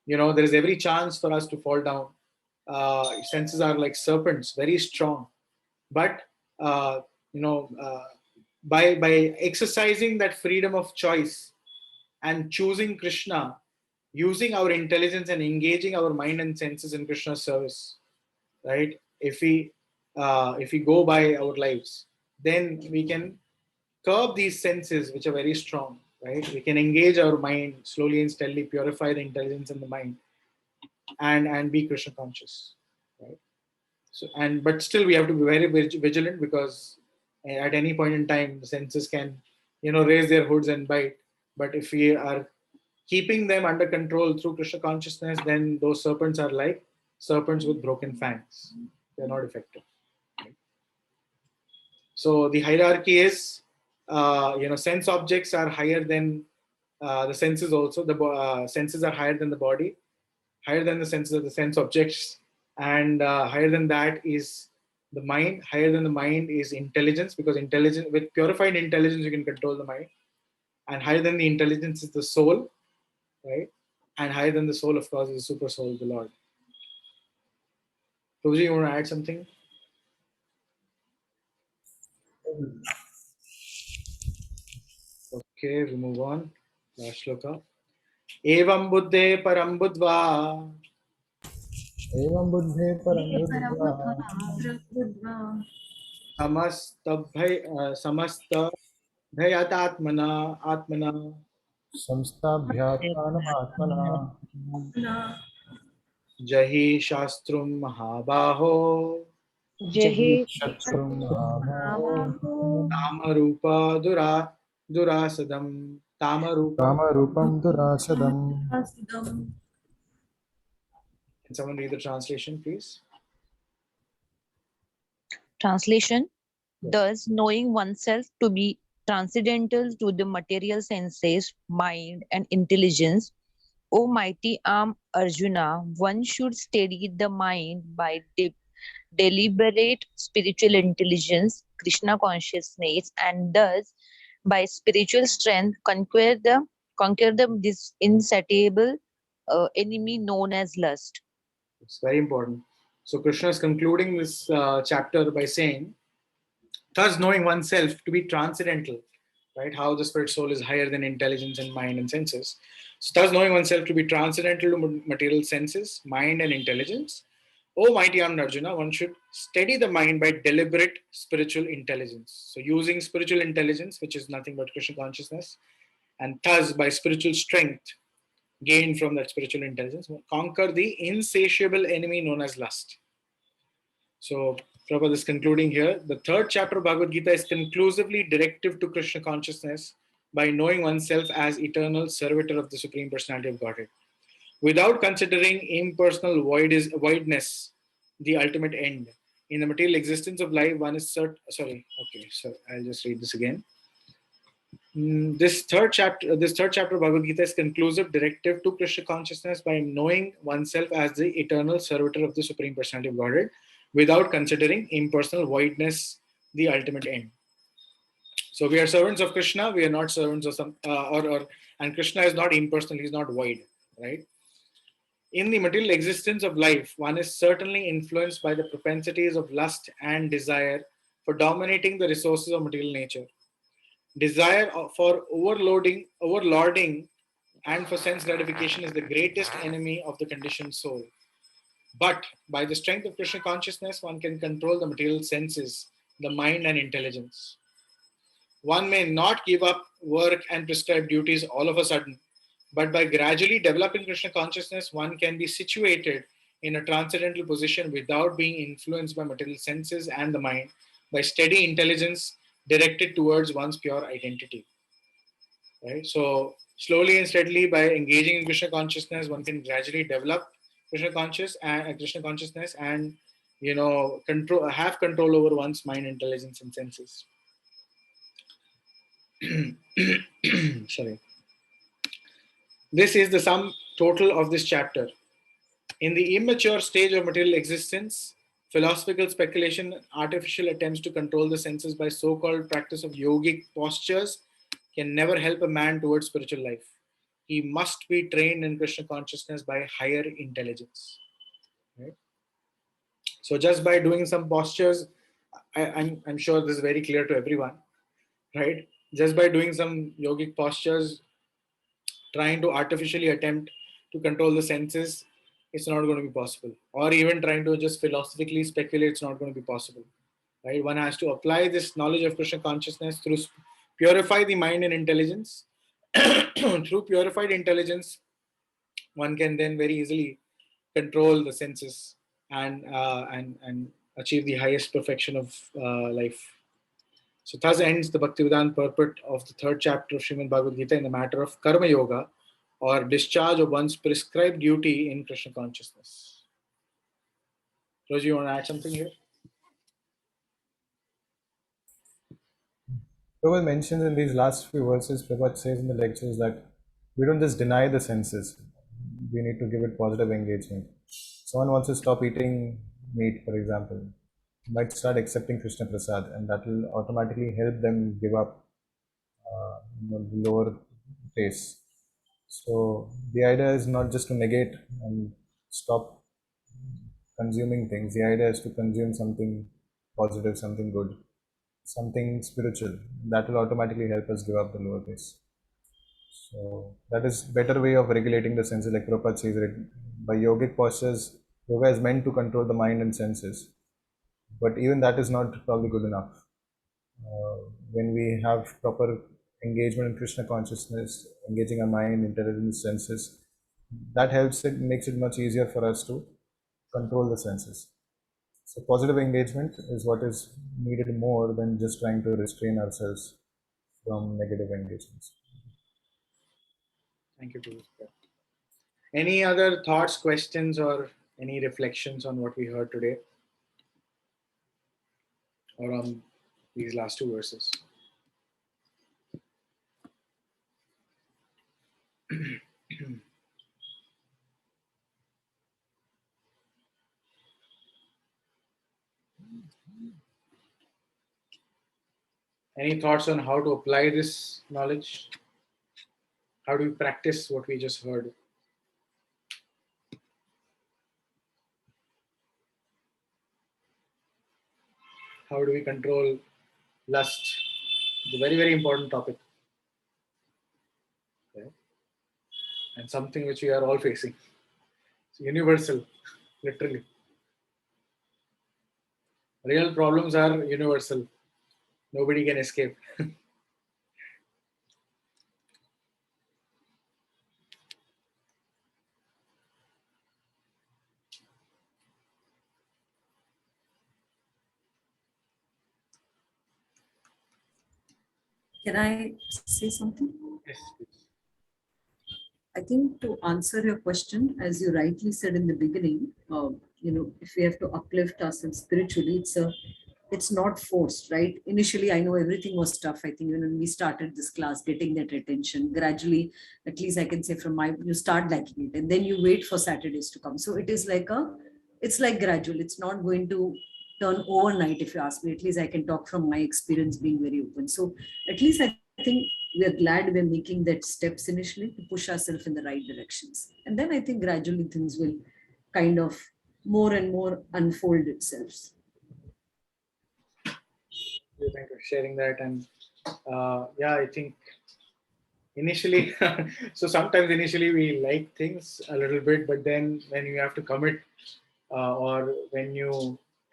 Speaker 1: there is every chance for us to fall down. Senses are like serpents, very strong. But, uh, you know, uh, by exercising that freedom of choice and choosing Krishna, using our intelligence and engaging our mind and senses in Krishna's service, right? If we go by our lives, then we can curb these senses which are very strong, right? We can engage our mind slowly and steadily, purify the intelligence in the mind, and be Krishna conscious, right? So, but still we have to be very vigilant, because at any point in time the senses can, raise their hoods and bite. But if we are keeping them under control through Krishna consciousness, then those serpents are like serpents with broken fangs. They're not effective. So the hierarchy is, sense objects are higher than the senses also. The senses are higher than the body, higher than the senses are the sense objects, and higher than that is the mind. Higher than the mind is intelligence, because intelligence, with purified intelligence, you can control the mind. And higher than the intelligence is the soul, right? And higher than the soul, of course, is the super soul, the Lord. Prabhuji, you want to add something? Okay, we move on. Last shloka. Evam buddhe param buddhva
Speaker 2: Evam buddhe param buddhva
Speaker 1: samastadhyatatmana atmana
Speaker 2: samstabhyatmanam
Speaker 1: jahi shastrum mahabaho
Speaker 5: Jahi
Speaker 2: Shatrum Mahabaho
Speaker 1: tamarupa durasadam tamarupam.
Speaker 2: Kamarupam Durasadam.
Speaker 1: Can someone read the translation, please?
Speaker 10: Translation. Thus, knowing oneself to be transcendental to the material senses, mind, and intelligence, O mighty arm Arjuna, one should steady the mind by deliberate spiritual intelligence, Krishna consciousness, and thus by spiritual strength conquer this insatiable enemy known as lust.
Speaker 1: It's very important. So Krishna is concluding this chapter by saying, thus knowing oneself to be transcendental, right? How the spirit soul is higher than intelligence and mind and senses. So thus knowing oneself to be transcendental to material senses, mind and intelligence, O mighty armed Arjuna, one should steady the mind by deliberate spiritual intelligence. So using spiritual intelligence, which is nothing but Krishna consciousness, and thus by spiritual strength gained from that spiritual intelligence, conquer the insatiable enemy known as lust. So Prabhupada is concluding here. The third chapter of Bhagavad Gita is conclusively directive to Krishna consciousness by knowing oneself as eternal servitor of the Supreme Personality of Godhead, without considering impersonal voidness, the ultimate end. In the material existence of life, one is I'll just read this again. This third chapter of Bhagavad Gita is conclusive directive to Krishna consciousness by knowing oneself as the eternal servitor of the Supreme Personality of Godhead, without considering impersonal voidness, the ultimate end. So we are servants of Krishna. We are not servants of some and Krishna is not impersonal. He is not void, right? In the material existence of life, one is certainly influenced by the propensities of lust and desire for dominating the resources of material nature. Desire for overlording, and for sense gratification is the greatest enemy of the conditioned soul. But by the strength of Krishna consciousness, one can control the material senses, the mind and intelligence. One may not give up work and prescribed duties all of a sudden, but by gradually developing Krishna consciousness, one can be situated in a transcendental position without being influenced by material senses and the mind, by steady intelligence directed towards one's pure identity. Right? So slowly and steadily, by engaging in Krishna consciousness, one can gradually develop Krishna consciousness, and have control over one's mind, intelligence, and senses. Sorry. This is the sum total of this chapter. In the immature stage of material existence, philosophical speculation, artificial attempts to control the senses by so-called practice of yogic postures can never help a man towards spiritual life. He must be trained in Krishna consciousness by higher intelligence. Right? So just by doing some postures, I'm sure this is very clear to everyone, right? Just by doing some yogic postures, trying to artificially attempt to control the senses, it's not going to be possible. Or even trying to just philosophically speculate, it's not going to be possible. Right? One has to apply this knowledge of Krishna consciousness through purify the mind and intelligence. Through purified intelligence, one can then very easily control the senses and achieve the highest perfection of life. So thus ends the Bhaktivedanta purport of the 3rd chapter of Srimad Bhagavad Gita in the matter of Karma Yoga, or discharge of one's prescribed duty in Krishna consciousness. Roji, you want to add something here?
Speaker 2: Prabhupada mentions in these last few verses, Prabhupada says in the lectures that we don't just deny the senses, we need to give it positive engagement. Someone wants to stop eating meat, for example, might start accepting Krishna Prasad, and that will automatically help them give up the lower taste. So the idea is not just to negate and stop consuming things. The idea is to consume something positive, something good, something spiritual. That will automatically help us give up the lower taste. So that is better way of regulating the senses, like Prabhupada says that by yogic postures, yoga is meant to control the mind and senses. But even that is not probably good enough. When we have proper engagement in Krishna consciousness, engaging our mind, intelligence, senses, that helps it, makes it much easier for us to control the senses. So positive engagement is what is needed more than just trying to restrain ourselves from negative engagements.
Speaker 1: Thank you, Prabhu. Any other thoughts, questions, or any reflections on what we heard today, or on these last 2 verses? Any thoughts on how to apply this knowledge? How do we practice what we just heard? How do we control lust? It's a very, very important topic. Okay. And something which we are all facing. It's universal, literally. Real problems are universal. Nobody can escape.
Speaker 8: Can I say something?
Speaker 1: Yes, please.
Speaker 8: I think to answer your question, as you rightly said in the beginning, if we have to uplift ourselves spiritually, it's not forced, right? Initially, I know everything was tough. I think when we started this class, getting that attention, gradually, at least I can say you start liking it, and then you wait for Saturdays to come. So it is it's like gradual. It's not going to turn overnight, if you ask me. At least I can talk from my experience being very open. So at least I think we are glad we're making that steps initially to push ourselves in the right directions. And then I think gradually things will kind of more and more unfold itself.
Speaker 1: Thank you for sharing that. And I think initially, so sometimes initially we like things a little bit, but then when you have to commit, or when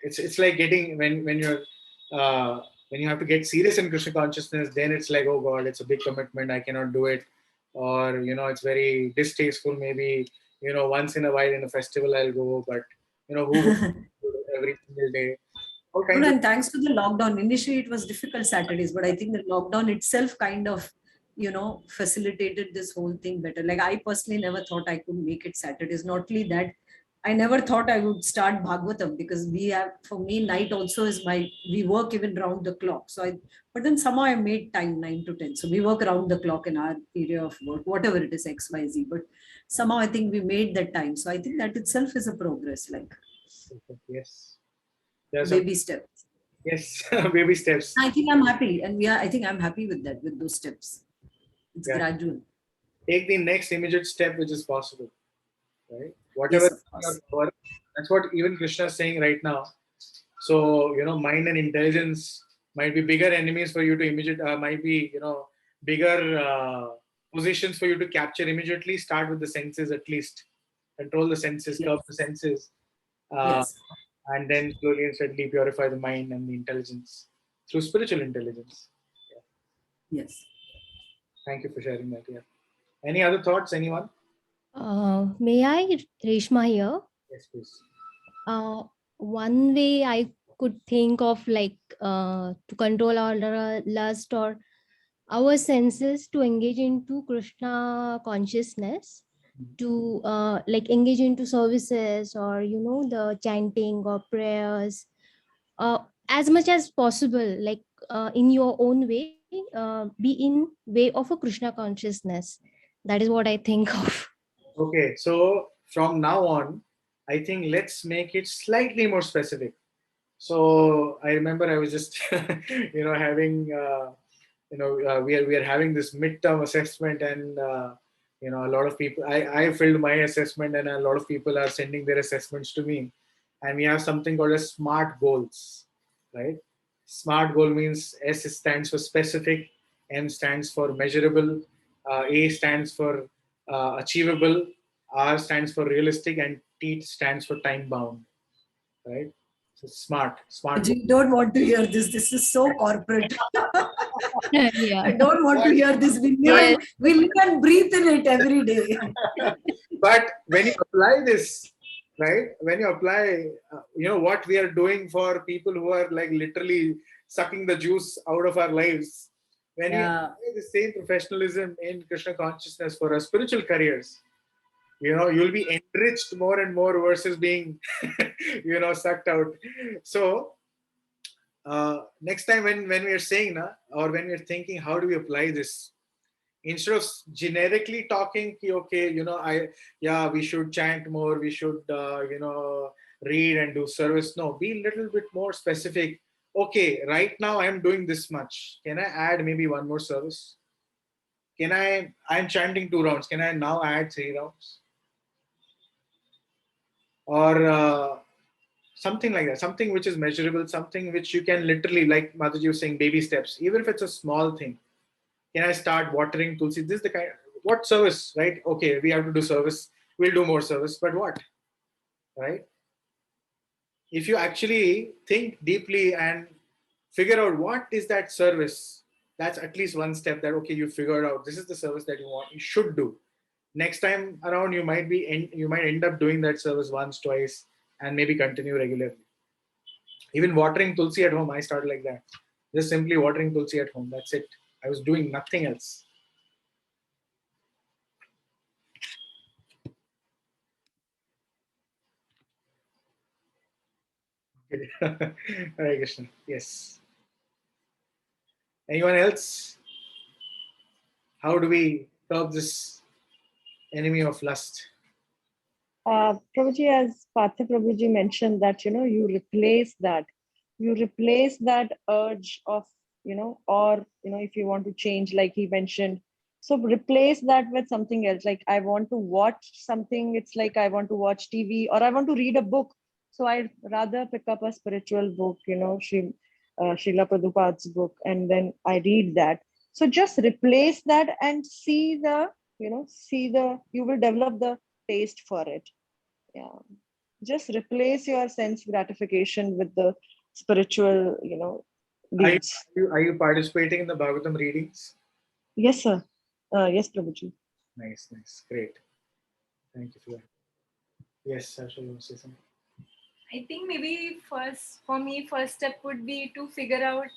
Speaker 1: it's like getting when you have to get serious in Krishna consciousness, then it's like, oh God, it's a big commitment, I cannot do it, or it's very distasteful maybe once in a while in a festival I'll go, but who would do every single day? All kinds
Speaker 8: And
Speaker 1: of
Speaker 8: thanks to the lockdown, initially it was difficult Saturdays, but I think the lockdown itself kind of, facilitated this whole thing better. Like I personally never thought I could make it Saturdays. Not only that, I never thought I would start Bhagavatam, because for me, night also is we work even round the clock. But then somehow I made time 9 to 10. So we work around the clock in our area of work, whatever it is, XYZ. But somehow I think we made that time. So I think that itself is a progress, like
Speaker 1: yes. There's
Speaker 8: baby steps.
Speaker 1: Yes, baby steps.
Speaker 8: I think I'm happy. And I think I'm happy with that, with those steps. It's gradual.
Speaker 1: Take the next immediate step which is possible, right? Whatever
Speaker 8: Yes,
Speaker 1: that's what even Kṛṣṇa is saying right now. So mind and intelligence might be bigger enemies for you to might be bigger positions for you to capture immediately. Start with the senses at least. Control the senses, curb the senses, and then slowly and steadily purify the mind and the intelligence through spiritual intelligence.
Speaker 8: Yes.
Speaker 1: Thank you for sharing that. Yeah. Any other thoughts, anyone?
Speaker 3: May I, Reshma here?
Speaker 1: Yes, please.
Speaker 3: One way I could think of, like, to control our lust or our senses, to engage into Kṛṣṇa consciousness, to like engage into services or the chanting or prayers, as much as possible, like in your own way, be in way of a Kṛṣṇa consciousness. That is what I think of.
Speaker 1: Okay, so from now on, I think let's make it slightly more specific. So I remember I was just, having, we are having this midterm assessment, and a lot of people. I filled my assessment, and a lot of people are sending their assessments to me, and we have something called as SMART goals, right? SMART goal means S stands for specific, M stands for measurable, A stands for achievable, R stands for realistic, and T stands for time bound, right? So SMART.
Speaker 8: You don't want to hear this. This is so corporate.
Speaker 3: Yeah.
Speaker 8: I don't want to hear this. We live and breathe in it every day.
Speaker 1: But when you apply this, right? When you apply, what we are doing for people who are like literally sucking the juice out of our lives. When you apply the same professionalism in Kṛṣṇa consciousness for our spiritual careers, you'll be enriched more and more versus being, sucked out. So next time when we are saying, or when we're thinking, how do we apply this? Instead of generically talking, okay, we should chant more, we should, read and do service. No, be a little bit more specific. Okay, right now I'm doing this much. Can I add maybe one more service? I'm chanting 2 rounds. Can I now add 3 rounds? Or something like that, something which is measurable, something which you can literally, like Mataji was saying, baby steps, even if it's a small thing. Can I start watering Tulsi? This is the kind, what service, right? Okay, we have to do service. We'll do more service, but what, right? If you actually think deeply and figure out what is that service, that's at least one step that, okay, you figured out this is the service that you should do. Next time around, you might end up doing that service once, twice, and maybe continue regularly. Even watering Tulsi at home, I started like that. Just simply watering Tulsi at home. That's it. I was doing nothing else. Hare Krishna. Yes. Anyone else? How do we curb this enemy of lust?
Speaker 5: Prabhuji, as Partha Prabhuji mentioned, that you replace that urge of or if you want to change, like he mentioned, so replace that with something else. Like I want to watch something, it's like I want to watch TV, or I want to read a book, so I'd rather pick up a spiritual book, Srila Prabhupada's book, and then I read that. So just replace that and see you will develop the taste for it. Yeah, just replace your sense gratification with the spiritual deeds.
Speaker 1: Are you participating in the Bhagavatam readings?
Speaker 5: Yes, sir. Yes, Prabhuji.
Speaker 1: Nice, great. Thank you for that. Yes, I shall say something.
Speaker 11: I think maybe for me, first step would be to figure out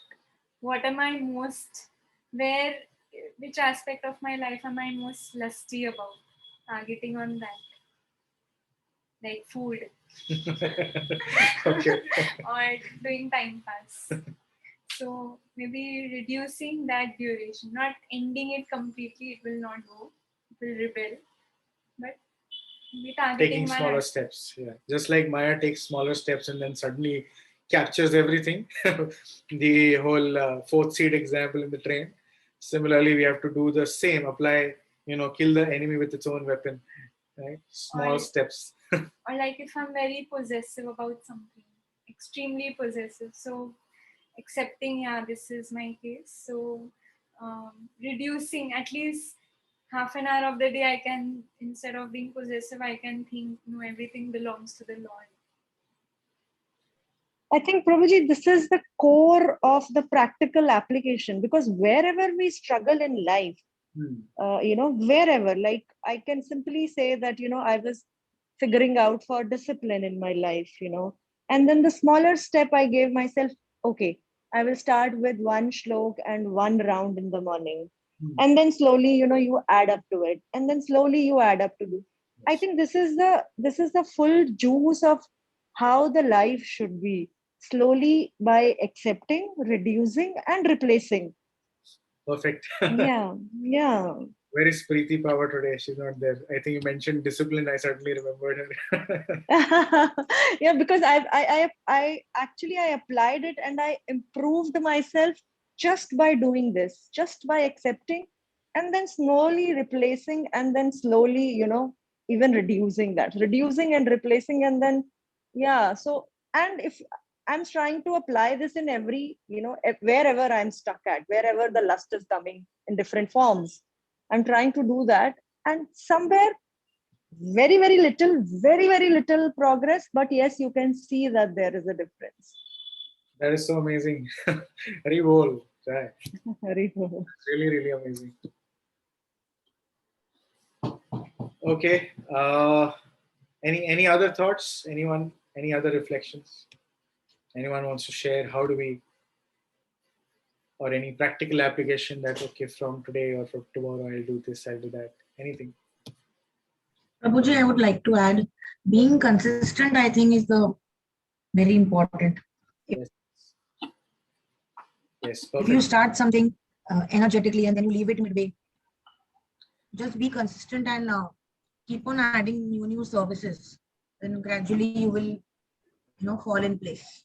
Speaker 11: what am I most, which aspect of my life am I most lusty about, targeting on that, like food
Speaker 1: Okay.
Speaker 11: or doing time pass. So maybe reducing that duration, not ending it completely, it will not go, it will rebel, but maybe targeting
Speaker 1: Taking
Speaker 11: my
Speaker 1: smaller steps. Yeah. Just like Maya takes smaller steps and then suddenly captures everything. The whole fourth seat example in the train. Similarly, we have to do the same. Apply, kill the enemy with its own weapon. Right? Small
Speaker 11: Or-
Speaker 1: steps.
Speaker 11: or like if I'm very possessive about something, extremely possessive, so accepting, yeah, this is my case. So reducing at least half an hour of the day, I can, instead of being possessive, I can think, no, everything belongs to the Lord.
Speaker 5: I think, Prabhuji, this is the core of the practical application, because wherever we struggle in life, wherever, like I can simply say that, I was figuring out for discipline in my life, and then the smaller step I gave myself, okay, I will start with one shlok and one round in the morning. And then slowly, you add up to it. And then slowly you add up to it. I think this is the full juice of how the life should be. Slowly, by accepting, reducing, and replacing.
Speaker 1: Perfect.
Speaker 5: Yeah.
Speaker 1: Where is Preeti Power today? She's not there. I think you mentioned discipline. I certainly remembered her.
Speaker 5: Yeah, because I actually I applied it and I improved myself just by doing this, just by accepting, and then slowly replacing, and then slowly, even reducing and replacing, and then yeah. So, and if I'm trying to apply this in every, wherever I'm stuck at, wherever the lust is coming in different forms, I'm trying to do that, and somewhere very very little progress, but yes, you can see that there is a difference.
Speaker 1: That is so amazing. Very bold. Right.
Speaker 5: Very cool.
Speaker 1: Really, really amazing. Okay. Any other thoughts? Anyone? Any other reflections? Anyone wants to share? How do we, or any practical application that, okay, from today or from tomorrow, I'll do this, I'll do that. Anything?
Speaker 7: Prabhuji, I would like to add, being consistent, I think, is the very important.
Speaker 1: Yes. Yes.
Speaker 7: If
Speaker 1: Perfect.
Speaker 7: you start something energetically and then you leave it midway, just be consistent and keep on adding new services. Then gradually you will, fall in place.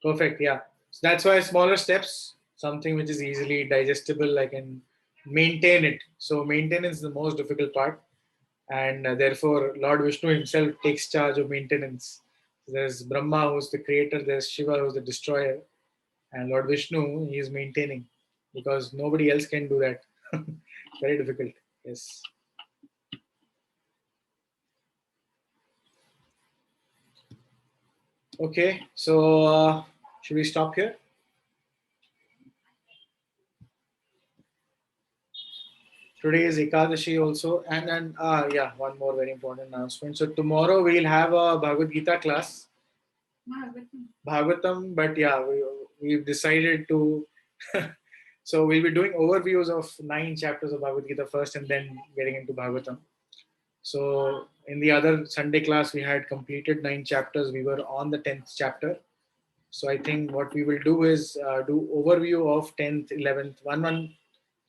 Speaker 1: Perfect. Yeah. So that's why smaller steps, something which is easily digestible, I can maintain it. So maintenance is the most difficult part. And therefore, Lord Vishnu himself takes charge of maintenance. There's Brahma, who's the creator, there's Shiva, who's the destroyer. And Lord Vishnu, he is maintaining because nobody else can do that. Very difficult. Yes. Okay. So, should we stop here? Today is Ekadashi also, and then yeah, one more very important announcement. So tomorrow we'll have a Bhagavad Gita class, Bhagavatam, but yeah, we've decided to. So we'll be doing overviews of 9 chapters of Bhagavad Gita first, and then getting into Bhagavatam. So in the other Sunday class, we had completed 9 chapters. We were on the 10th chapter. So I think what we will do is do overview of 10th, 11th, one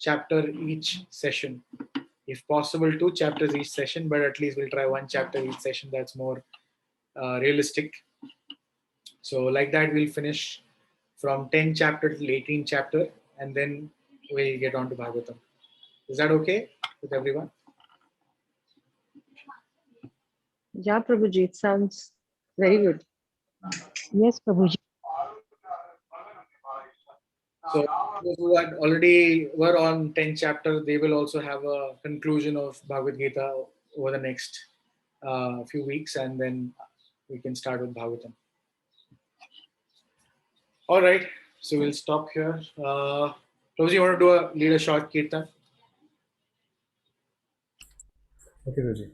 Speaker 1: chapter each session. If possible, 2 chapters each session, but at least we'll try 1 chapter each session. That's more realistic. So like that, we'll finish from 10 chapter till 18 chapter, and then we'll get on to Bhagavatam. Is that okay with everyone?
Speaker 5: Yeah, Prabhuji, it sounds very good.
Speaker 3: Yes, Prabhuji.
Speaker 1: So those who had already were on 10 chapter, they will also have a conclusion of Bhagavad Gita over the next few weeks, and then we can start with Bhagavatam. All right, so we'll stop here. Rosie, you want to lead a short kirtan?
Speaker 2: Okay, Ruji.